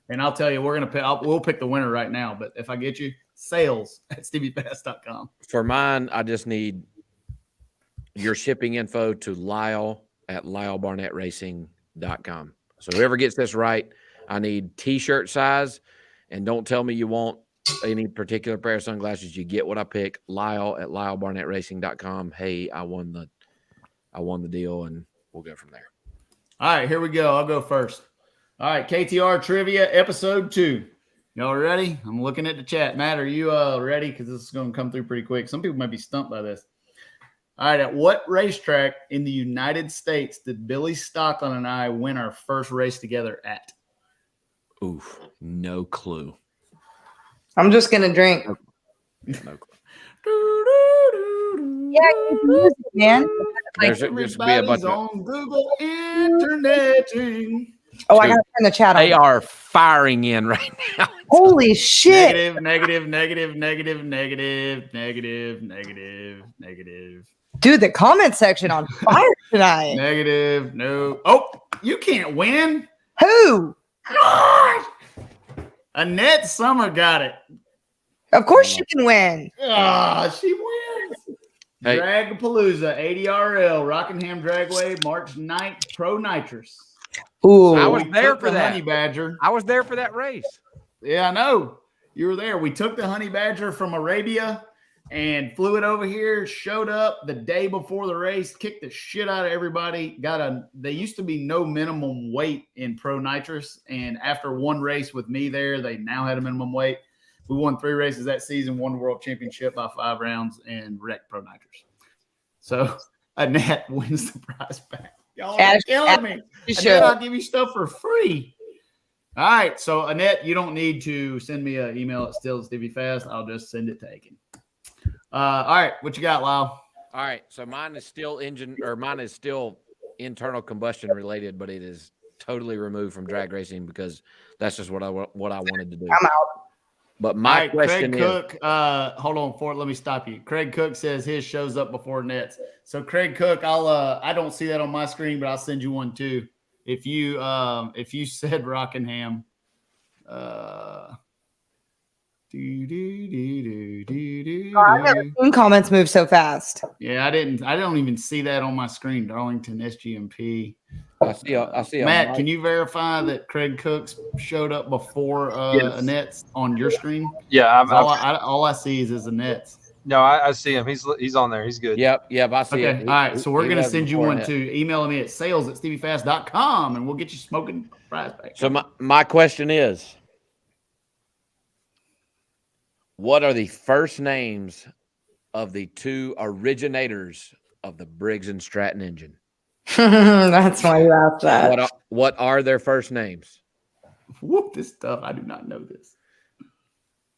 And I'll tell you, we'll pick the winner right now. But if I get you, sales@steviefast.com. For mine, I just need your shipping info to Lyle@LyleBarnettRacing.com. So whoever gets this right, I need t-shirt size, and don't tell me you want any particular pair of sunglasses. You get what I pick. Lyle@LyleBarnettRacing.com. Hey, I won the deal, and we'll go from there. All right, here we go. I'll go first. All right, KTR Trivia, Episode 2. Y'all ready? I'm looking at the chat. Matt, are you ready? Because this is going to come through pretty quick. Some people might be stumped by this. All right, at what racetrack in the United States did Billy Stockland and I win our first race together at? Oof, no clue. I'm just gonna drink. No clue. Yeah, keep the music, man. There's be a bunch Everybody's of on Google Interneting. Oh, I got to turn the chat on. They are firing in right now. Holy shit. Negative. Dude, the comment section on fire tonight. Negative. No. Oh, you can't win. Who? God. Annette Summer got it. Of course she can win. Ah, she wins. Hey. Dragapalooza, 80RL, Rockingham Dragway, March 9th, Pro Nitrous. Ooh. I was We there took for the that. Honey Badger. I was there for that race. Yeah, I know. You were there. We took the Honey Badger from Arabia and flew it over here, showed up the day before the race, kicked the shit out of everybody. They used to be no minimum weight in Pro Nitrous. And after one race with me there, they now had a minimum weight. We won 3 races that season, won the world championship by 5 rounds, and wrecked Pro Nitrous. So Annette wins the prize back. Y'all are killing me. Annette, I'll give you stuff for free. All right. So Annette, you don't need to send me an email at still@StevieFast. I'll just send it to Aiken. All right. What you got, Lyle? All right. So mine is still internal combustion related, but it is totally removed from drag racing because that's just what I wanted to do. I'm out. But my question Craig Cook, hold on, Fort. Let me stop you. Craig Cook says his shows up before Nets. So Craig Cook, I don't see that on my screen, but I'll send you one too. If you said Rockingham, I've never seen comments move so fast. Yeah, I don't even see that on my screen. Darlington SGMP. I see. Matt, can you verify that Craig Cooks showed up before Annette's on your screen? Yeah, all I see is Annette's. No, I see him. He's on there. He's good. Yep. I see it. All right, so we're going to send you one too. Email me at sales@steviefast.com and we'll get you smoking prize back. So my question is, what are the first names of the 2 originators of the Briggs & Stratton engine? That's why you asked that. What are their first names? Whoop, this stuff. I do not know this.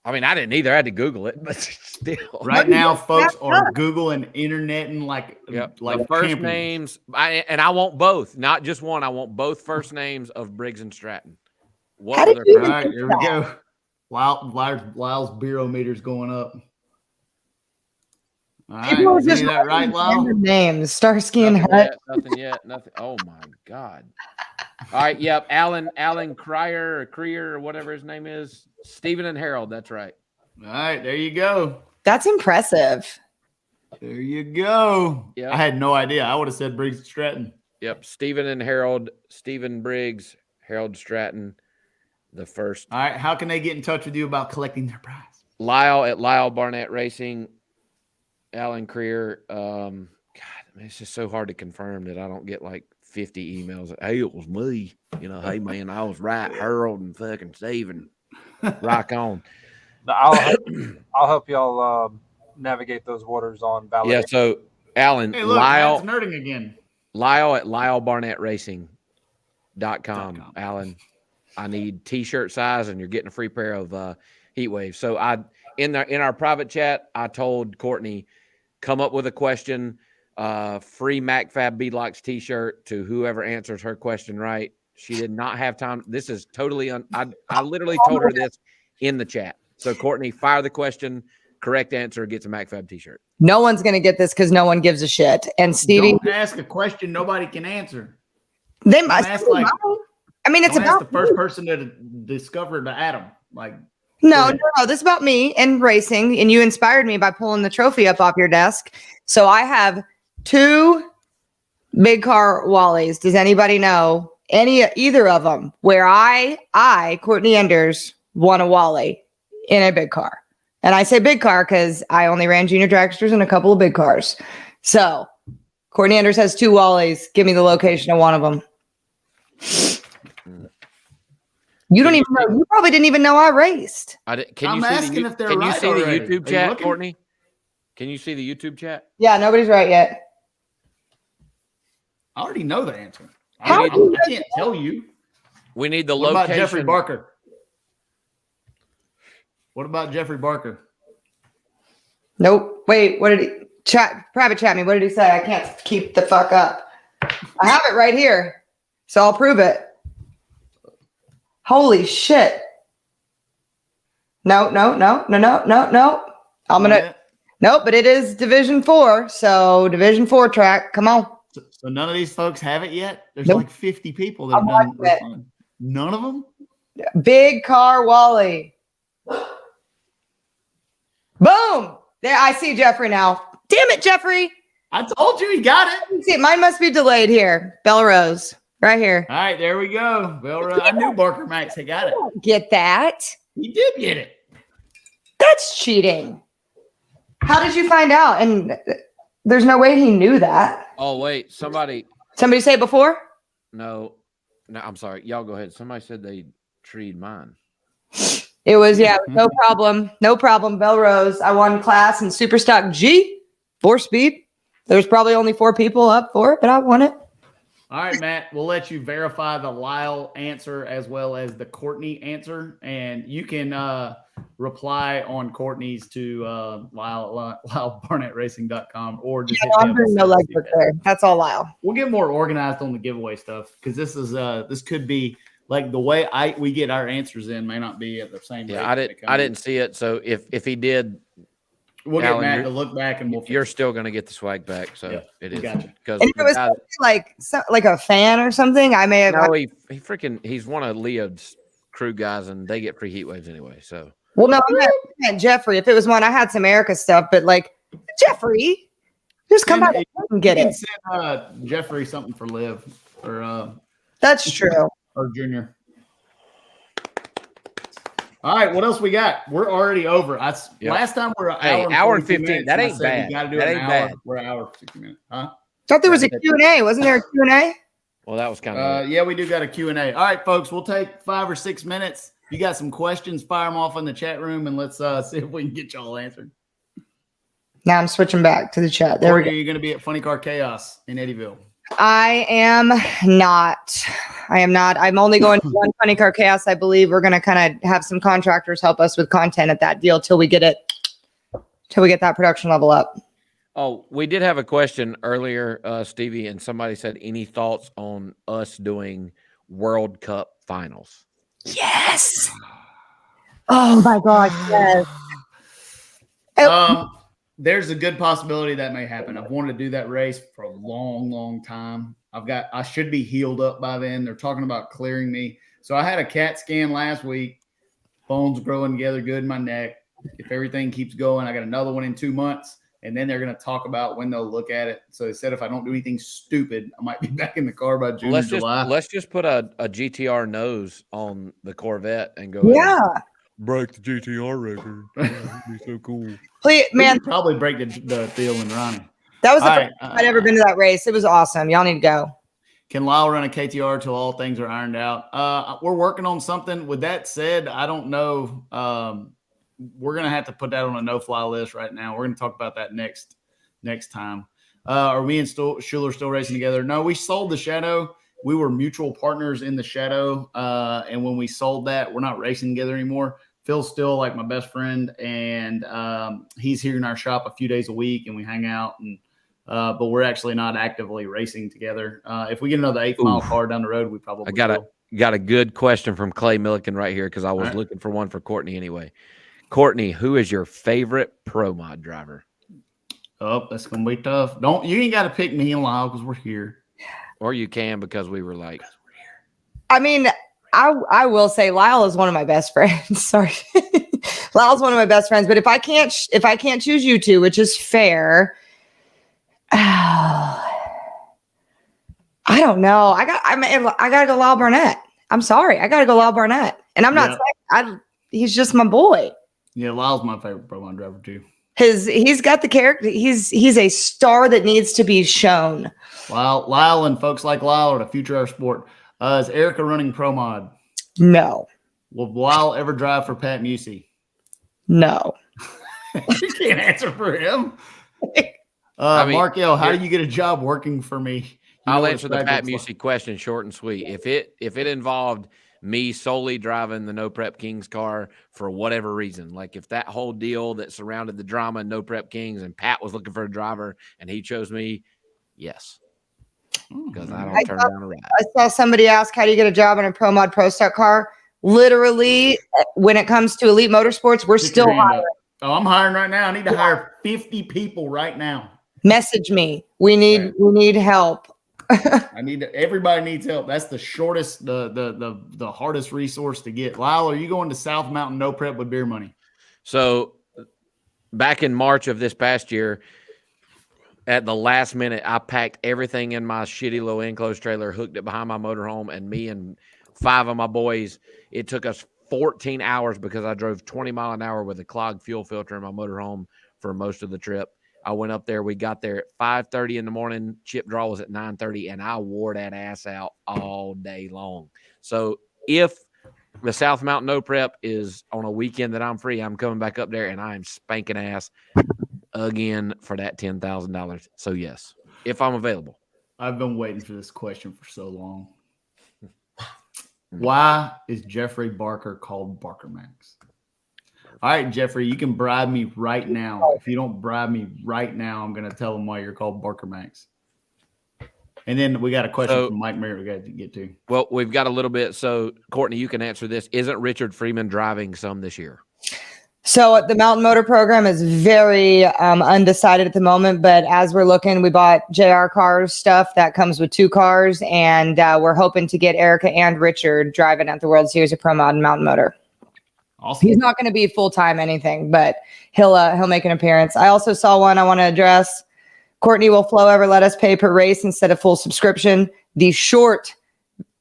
I mean, I didn't either. I had to Google it, but still. Right now, folks are Googling internet like the first champions. names. I want both, not just one. I want both first names of Briggs & Stratton. What are their All right, here we go. Lyle's barometer's going up. All right, People are is just that right, Lyle? names. Starsky and Hutch. Nothing yet. Oh my God. All right. Yep. Alan Crier or whatever his name is. Stephen and Harold. That's right. All right. There you go. That's impressive. There you go. Yep. I had no idea. I would have said Briggs and Stratton. Yep. Stephen and Harold. Stephen Briggs. Harold Stratton. The first. All right. How can they get in touch with you about collecting their prize? Lyle at Lyle Barnett Racing. Alan Creer. God, it's just so hard to confirm that I don't get like 50 emails. Hey, it was me. Hey man, I was right. Harold and fucking Steven. Rock on. I'll help y'all navigate those waters on Valley. Yeah. So Alan, hey, look, Lyle, Matt's nerding again. Lyle at LyleBarnettRacing.com. Alan, I need t-shirt size, and you're getting a free pair of Heat Waves. So in our private chat, I told Courtney, come up with a question, free MacFab Beadlocks t-shirt to whoever answers her question right. She did not have time. This is totally I literally told her this in the chat. So Courtney, fire the question. Correct answer gets a MacFab t-shirt. No one's going to get this because no one gives a shit. And Stevie, don't ask a question nobody can answer. They must. Ask like. I mean, it's about the first person to discover the atom. Like. No. This is about me and racing, and you inspired me by pulling the trophy up off your desk. So I have 2 big car Wallies. Does anybody know either of them where I Courtney Enders won a Wally in a big car? And I say big car because I only ran junior dragsters and a couple of big cars. So Courtney Enders has 2 Wallies. Give me the location of one of them. You don't even know. You probably didn't even know I raced. I'm asking if they're right. Can you see already. the YouTube chat, Courtney? Can you see the YouTube chat? Yeah, nobody's right yet. I already know the answer. How I can't tell you. We need the What location. about Jeffrey Barker? What about Jeffrey Barker? Nope. Wait, what did he private chat me? What did he say? I can't keep the fuck up. I have it right here, so I'll prove it. Holy shit. No. I'm going to. Nope, but it is Division 4. So Division 4 track. Come on. So none of these folks have it yet? There's Nope. like 50 people that have done respond. None of them? Big car Wally. Boom. There, I see Jeffrey now. Damn it, Jeffrey. I told you he got it. See, mine must be delayed here. Belrose. Right here. All right, there we go. Well, I knew Barker Max had got it. Get that. He did get it. That's cheating. How did you find out? And there's no way he knew that. Oh, wait. Somebody say it before? No, I'm sorry. Y'all go ahead. Somebody said they treed mine. It was, no problem. No problem. Belrose. I won class in Super Stock G, 4-speed. There's probably only 4 people up for it, but I won it. All right, Matt, we'll let you verify the Lyle answer as well as the Courtney answer. And you can reply on Courtney's to LyleBarnettRacing.com or just I'm doing no legwork there. That's all Lyle. We'll get more organized on the giveaway stuff because this could be like the way we get our answers in may not be at the same. Yeah, I didn't see it. So if he did, we'll Alan, get Matt to look back and you're still going to get the swag back. So it is because if it was like a fan or something, I may have. No, he's one of Leo's crew guys, and they get free heat waves anyway. So no, I meant Jeffrey. If it was one, I had some America stuff, but like Jeffrey, just come back and get it. Send Jeffrey something for Liv or that's true. Or Junior. All right, what else we got? We're already over. Last time we were an hour and 15. That ain't bad. You got to do an hour. Bad. We're an hour and 60 minutes. Huh? Thought there was a Q&A. Wasn't there a Q&A? Well, that was kind of yeah, we do got a Q&A. All right, folks, we'll take 5 or 6 minutes. You got some questions, fire them off in the chat room, and let's see if we can get y'all answered. Now I'm switching back to the chat. There we go. You're going to be at Funny Car Chaos in Eddyville. I am not. I'm only going to one Funny Car Chaos. I believe we're going to kind of have some contractors help us with content at that deal till we get that production level up. Oh, we did have a question earlier, Stevie, and somebody said, any thoughts on us doing World Cup finals? Yes. Oh my God. Yes. There's a good possibility that may happen. I've wanted to do that race for a long, long time. I should be healed up by then. They're talking about clearing me. So I had a CAT scan last week. Bones growing together good in my neck. If everything keeps going, I got another one in 2 months. And then they're going to talk about when they'll look at it. So they said if I don't do anything stupid, I might be back in the car by June or July. Let's just put a GTR nose on the Corvette and go. Yeah. Break the GTR record. That'd be so cool. Please, man. Probably break the Theo and Ronnie. That was the first time I'd ever been to that race. It was awesome. Y'all need to go. Can Lyle run a KTR till all things are ironed out? We're working on something. With that said, I don't know. We're going to have to put that on a no-fly list right now. We're going to talk about that next time. Are me and Schuler still racing together? No, we sold the Shadow. We were mutual partners in the Shadow. And when we sold that, we're not racing together anymore. Phil's still like my best friend, and he's here in our shop a few days a week, and we hang out. And but we're actually not actively racing together. If we get another 8-mile car down the road, we probably got a good question from Clay Milliken right here because I was looking for one for Courtney anyway. Courtney, who is your favorite pro mod driver? Oh, that's gonna be tough. You ain't got to pick me and Lyle because we're here, or you can because we were like. I mean. I will say Lyle is one of my best friends. Sorry. Lyle's one of my best friends, but if I can't choose you two, which is fair, I don't know. I got to go Lyle Barnett. I'm sorry. I got to go Lyle Barnett. And I'm not saying he's just my boy. Yeah, Lyle's my favorite pro mod driver too. He's got the character. He's a star that needs to be shown. Lyle and folks like Lyle are the future of our sport. Is Erica running pro mod? No. Will Lyle ever drive for Pat Musey? No. You can't answer for him. Mark L, how do you get a job working for me? I'll answer the Pat Musey question short and sweet. If it involved me solely driving the No Prep Kings car for whatever reason, like if that whole deal that surrounded the drama in No Prep Kings and Pat was looking for a driver and he chose me, yes. Because I don't turn down a ride. I saw somebody ask, how do you get a job in a Pro Mod Pro Stock car? Literally, when it comes to elite motorsports, we're Pick still your hand hiring. up. Oh, I'm hiring right now. I need to hire 50 people right now. Message me. We need help. Everybody needs help. That's the shortest, the hardest resource to get. Lyle, are you going to South Mountain No Prep with beer money? So back in March of this past year, at the last minute, I packed everything in my shitty little enclosed trailer, hooked it behind my motorhome, and me and 5 of my boys, it took us 14 hours because I drove 20 mile an hour with a clogged fuel filter in my motorhome for most of the trip. I went up there. We got there at 5:30 in the morning. Chip draw was at 9:30, and I wore that ass out all day long. So if the South Mountain No Prep is on a weekend that I'm free, I'm coming back up there, and I am spanking ass again for that $10,000. So yes, if I'm available. I've been waiting for this question for so long. Why is Jeffrey Barker called Barker Max? All right, Jeffrey, you can bribe me right now. If you don't bribe me right now, I'm going to tell him why you're called Barker Max. And then we got a question from Mike Merritt we got to get to. Well, we've got a little bit. So, Courtney, you can answer this. Isn't Richard Freeman driving some this year? So the Mountain Motor program is very undecided at the moment, but as we're looking, we bought JR Cars stuff that comes with 2 cars, and we're hoping to get Erica and Richard driving at the World Series of Pro Mod and Mountain Motor. Awesome. He's not going to be full-time anything, but he'll make an appearance. I also saw one I want to address. Courtney, will Flow ever let us pay per race instead of full subscription? The short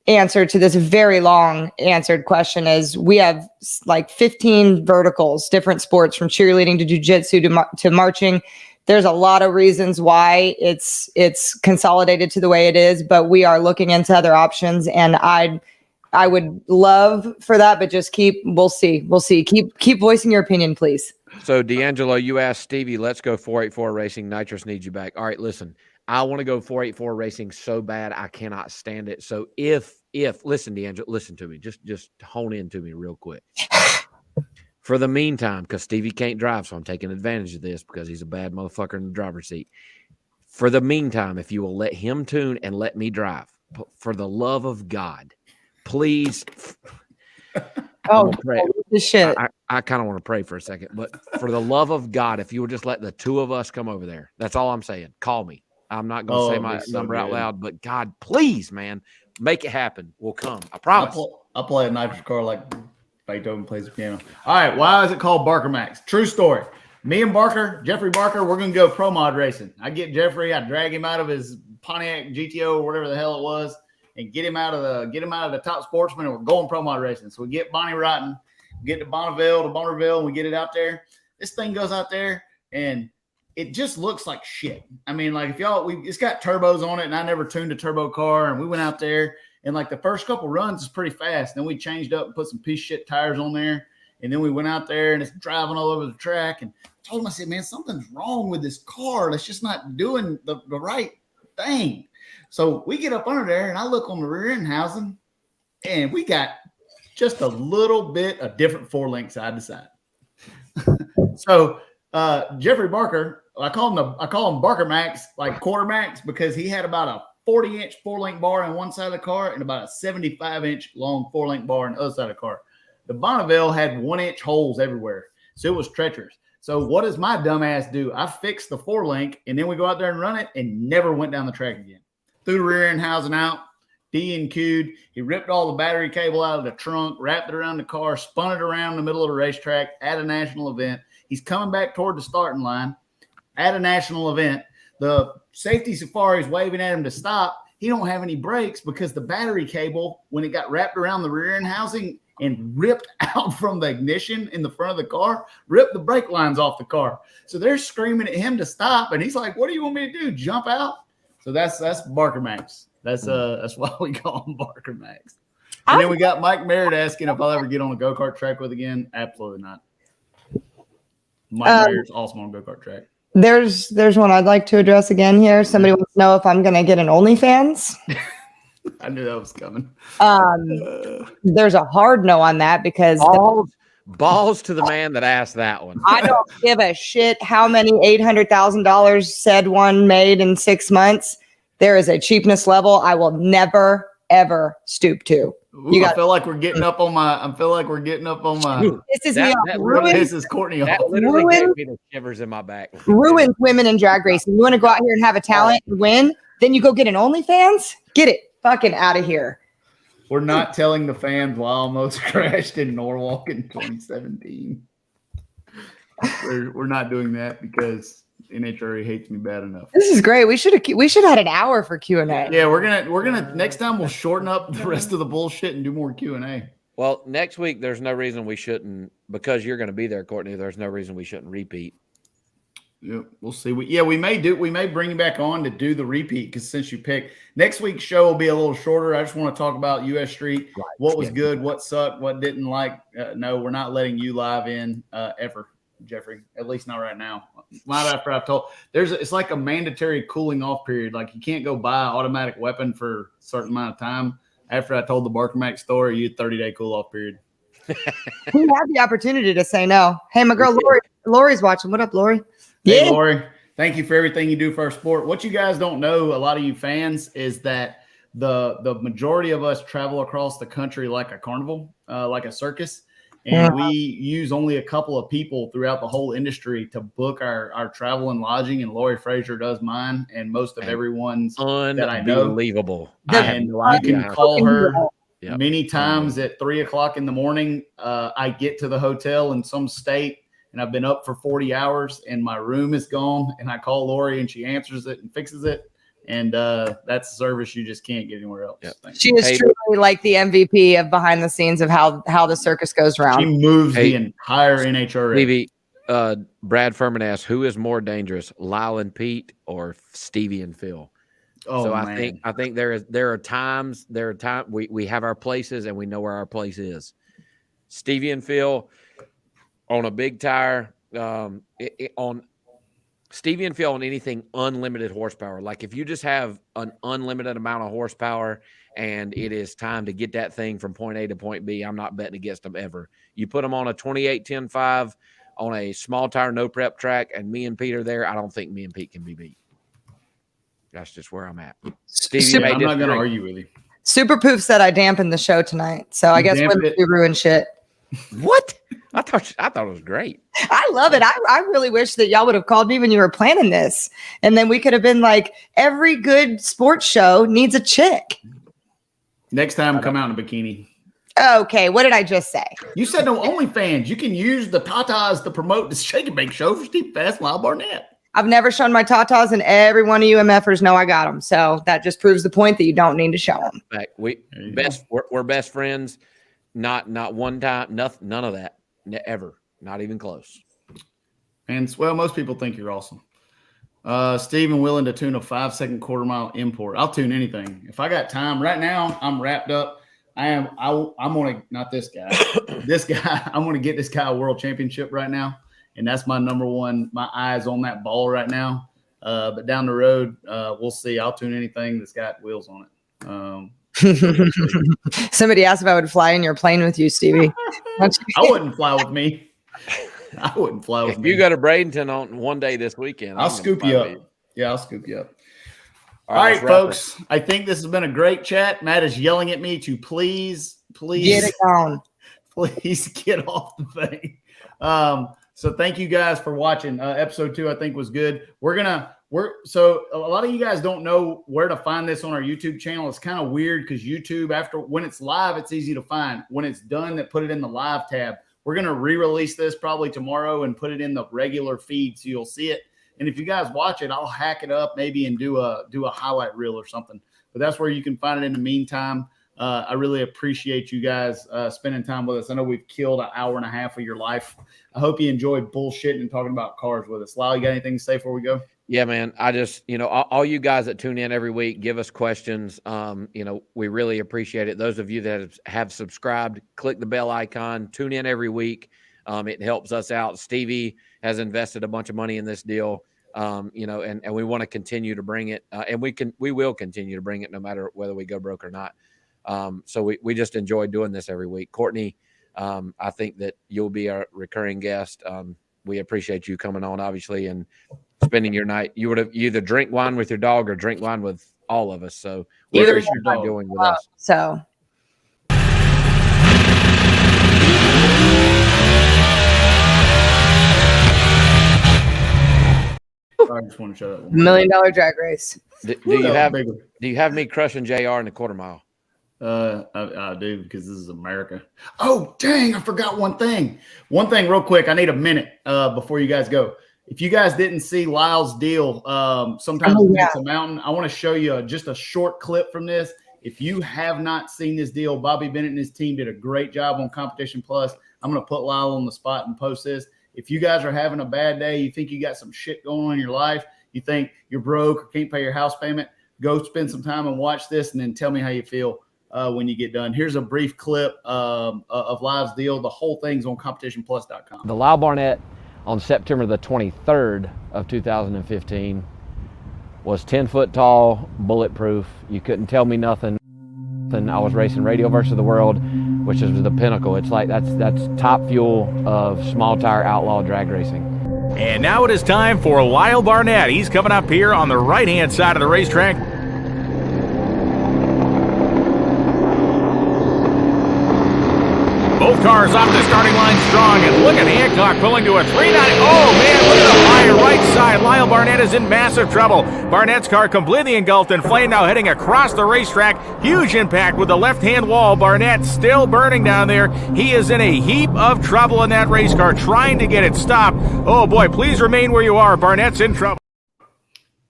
answer to this very long answered question is we have like 15 verticals, different sports from cheerleading to jiu-jitsu to marching. There's a lot of reasons why it's consolidated to the way it is, but we are looking into other options, and I would love for that, but just we'll see. Keep voicing your opinion, please. So D'Angelo, you asked Stevie, let's go 484 racing. Nitrous needs you back. All right, listen, I want to go 484 racing so bad. I cannot stand it. So if listen, D'Angelo, listen to me, just hone in to me real quick. For the meantime, because Stevie can't drive, so I'm taking advantage of this because he's a bad motherfucker in the driver's seat. For the meantime, if you will let him tune and let me drive, for the love of God, please. Oh, shit. I kind of want to pray for a second, but for the love of God, if you would just let the 2 of us come over there, that's all I'm saying. Call me. I'm not going to say my number out loud, but God, please, man, make it happen. We'll come. I promise. I'll play a nitrous car like Beethoven plays the piano. All right. Why is it called Barker Max? True story. Me and Jeffrey Barker, we're going to go pro mod racing. I get Jeffrey, I drag him out of his Pontiac GTO or whatever the hell it was, and get him out of the Top Sportsman, and we're going pro mod racing. So we get Bonnie Rotten, get to Bonneville, and we get it out there. This thing goes out there, and it just looks like shit. I mean, like if it's got turbos on it, and I never tuned a turbo car, and we went out there, and like the first couple runs is pretty fast. Then we changed up and put some piece of shit tires on there, and then we went out there, and it's driving all over the track. And I told him, I said, man, something's wrong with this car. It's just not doing the right thing. So we get up under there, and I look on the rear end housing, and we got just a little bit of different 4-link side to side. So Jeffrey Barker, I call him Barker Max, like quarter max, because he had about a 40-inch 4-link bar on one side of the car and about a 75-inch long 4-link bar on the other side of the car. The Bonneville had 1-inch holes everywhere, so it was treacherous. So what does my dumb ass do? I fixed the 4-link, and then we go out there and run it, and never went down the track again. Threw the rear end housing out, D&Q'd. He ripped all the battery cable out of the trunk, wrapped it around the car, spun it around in the middle of the racetrack at a national event. He's coming back toward the starting line at a national event. The safety safari is waving at him to stop. He don't have any brakes because the battery cable, when it got wrapped around the rear end housing and ripped out from the ignition in the front of the car, ripped the brake lines off the car. So they're screaming at him to stop, and he's like, what do you want me to do, jump out? So that's Barker Max. That's why we call him Barker Max. And then we got Mike Merritt asking if I'll ever get on a go-kart track with again. Absolutely not. Mike Merritt's awesome on a go-kart track. There's one I'd like to address again here. Somebody wants to know if I'm going to get an OnlyFans. I knew that was coming. There's a hard no on that because balls to the man that asked that one. I don't give a shit how many $800,000 said one made in 6 months. There is a cheapness level I will never, ever stoop to. I feel like we're getting up on my. I feel like we're getting up on my. This is me off. This is Courtney off. That literally gave me the shivers in my back. Ruins women in drag racing. You want to go out here and have a talent and win? Then you go get an OnlyFans? Get it fucking out of here. We're not telling the fans why I almost crashed in Norwalk in 2017. We're not doing that because NHRA hates me bad enough. This is great. We should have had an hour for Q&A. Yeah, we're gonna next time we'll shorten up the rest of the bullshit and do more Q&A. Well, next week there's no reason we shouldn't, because you're going to be there, Courtney. There's no reason we shouldn't repeat. Yeah, we'll see. We may bring you back on to do the repeat, because since you picked next week's show will be a little shorter. I just want to talk about US Street, what was good, what sucked, what didn't like. No, we're not letting you live in ever, Jeffrey. At least not right now. Right after I've told it's like a mandatory cooling off period. Like you can't go buy an automatic weapon for a certain amount of time. After I told the Barker Mac story, you had 30-day cool off period. We had the opportunity to say no. Hey, my girl Lori's watching. What up, Lori? Hey, Lori, thank you for everything you do for our sport. What you guys don't know, a lot of you fans, is that the majority of us travel across the country like a carnival, like a circus, and we use only a couple of people throughout the whole industry to book our travel and lodging, and Lori Frazier does mine, and most of everyone's that I know. Unbelievable. And you can call her many times at 3:00 in the morning. I get to the hotel in some state, and I've been up for 40 hours and my room is gone, and I call Lori and she answers it and fixes it. And that's a service you just can't get anywhere else. Yep. She is truly like the MVP of behind the scenes of how the circus goes around. She moves the entire NHRA. Stevie, Brad Furman asked, who is more dangerous, Lyle and Pete or Stevie and Phil? Oh, so man. I think there are times we have our places and we know where our place is. Stevie and Phil on a big tire, on Stevie and Phil on anything unlimited horsepower. Like if you just have an unlimited amount of horsepower and it is time to get that thing from point A to point B, I'm not betting against them ever. You put them on a 28-10-5 on a small tire, no prep track, and me and Pete are there, I don't think me and Pete can be beat. That's just where I'm at. Stevie, I'm not going to argue with you. Super Poof said I dampened the show tonight, so I guess women do ruin shit. What? I thought it was great. I love it. I really wish that y'all would have called me when you were planning this, and then we could have been like, every good sports show needs a chick. Next time, come out in a bikini. Okay, what did I just say? You said no OnlyFans. You can use the tatas to promote the Shake and Bake show for Steve Fast, Lyle Barnett. I've never shown my tatas, and every one of you MFers know I got them. So that just proves the point that you don't need to show them. We're best friends. Not one time. Nothing. None of that. Ever. Not even close. And well, most people think you're awesome. Steven willing to tune a 5-second quarter-mile import. I'll tune anything if I got time. Right now, I'm wrapped up. I'm gonna not this guy. This guy. I'm gonna get this guy a world championship right now. And that's my number one. My eyes on that ball right now. But down the road, we'll see. I'll tune anything that's got wheels on it. Somebody asked if I would fly in your plane with you, Stevie. I wouldn't fly with me. I wouldn't fly with me. If you go to Bradenton on one day this weekend, I'll scoop you up. Yeah, I'll scoop you up. All right, folks. I think this has been a great chat. Matt is yelling at me to please get it on. Please get off the thing. So thank you guys for watching. Episode 2, I think, was good. So a lot of you guys don't know where to find this on our YouTube channel. It's kind of weird because YouTube, when it's live, it's easy to find. When it's done, put it in the live tab. We're going to re-release this probably tomorrow and put it in the regular feed so you'll see it. And if you guys watch it, I'll hack it up maybe and do a highlight reel or something. But that's where you can find it in the meantime. I really appreciate you guys spending time with us. I know we've killed an hour and a half of your life. I hope you enjoyed bullshitting and talking about cars with us. Lyle, you got anything to say before we go? Yeah, man. I just, all you guys that tune in every week, give us questions. We really appreciate it. Those of you that have subscribed, click the bell icon, tune in every week. It helps us out. Stevie has invested a bunch of money in this deal, and we want to continue to bring it. And we will continue to bring it no matter whether we go broke or not. So we just enjoy doing this every week. Courtney, I think that you'll be a recurring guest. We appreciate you coming on, obviously, and spending your night. You would have either drink wine with your dog or drink wine with all of us. So we appreciate you doing with us. So. I just want to show that $1 million drag race. Do Woo, you that was have big. do you have me crushing JR in the quarter mile? I do, because this is America. Oh, dang, I forgot one thing. One thing real quick. I need a minute before you guys go. If you guys didn't see Lyle's deal, sometimes it's a mountain. I want to show you just a short clip from this. If you have not seen this deal, Bobby Bennett and his team did a great job on Competition Plus. I'm going to put Lyle on the spot and post this. If you guys are having a bad day, you think you got some shit going on in your life, you think you're broke or can't pay your house payment, go spend some time and watch this and then tell me how you feel when you get done. Here's a brief clip of Lyle's deal. The whole thing's on competitionplus.com. The Lyle Barnett on September the 23rd of 2015 was 10 foot tall, bulletproof. You couldn't tell me nothing. I was racing Radio versus the World, which is the pinnacle. It's like that's top fuel of small tire outlaw drag racing. And now it is time for Lyle Barnett. He's coming up here on the right-hand side of the racetrack. Both cars off the starting line strong, and look at Hancock pulling to a 3-9. Oh, man, look at the high right side. Lyle Barnett is in massive trouble. Barnett's car completely engulfed in flame, now heading across the racetrack. Huge impact with the left-hand wall. Barnett still burning down there. He is in a heap of trouble in that race car, trying to get it stopped. Oh, boy, please remain where you are. Barnett's in trouble.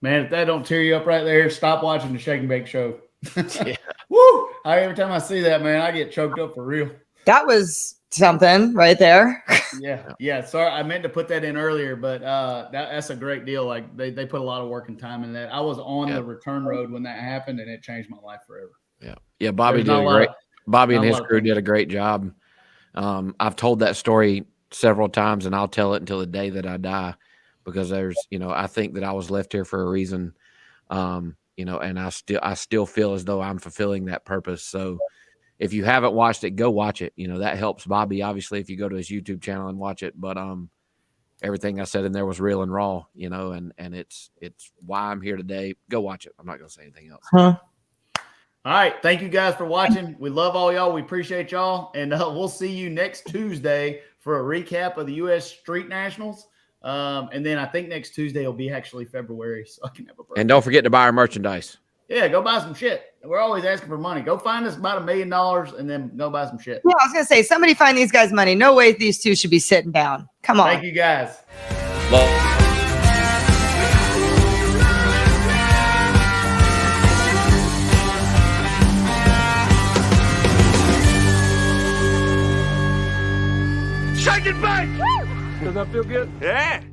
Man, if that don't tear you up right there, stop watching the Shake and Bake show. Yeah. Woo! Every time I see that, man, I get choked up for real. That was something right there. Yeah. Sorry, I meant to put that in earlier, but that's a great deal. Like they put a lot of work and time in that. I was on the return road when that happened, and it changed my life forever. Yeah. Bobby and his crew did a great job. I've told that story several times, and I'll tell it until the day that I die, because there's, I think that I was left here for a reason. And I still feel as though I'm fulfilling that purpose. So if you haven't watched it, go watch it. That helps Bobby, obviously, if you go to his YouTube channel and watch it. But everything I said in there was real and raw, and it's why I'm here today. Go watch it. I'm not going to say anything else. All right. Thank you guys for watching. We love all y'all. We appreciate y'all. And we'll see you next Tuesday for a recap of the U.S. Street Nationals. And then I think next Tuesday will be actually February, so I can have a break. And don't forget to buy our merchandise. Yeah, go buy some shit. We're always asking for money. Go find us about $1 million and then go buy some shit. Yeah, I was going to say, somebody find these guys money. No way these two should be sitting down. Come on. Thank you, guys. Shake it back! Does that feel good? Yeah.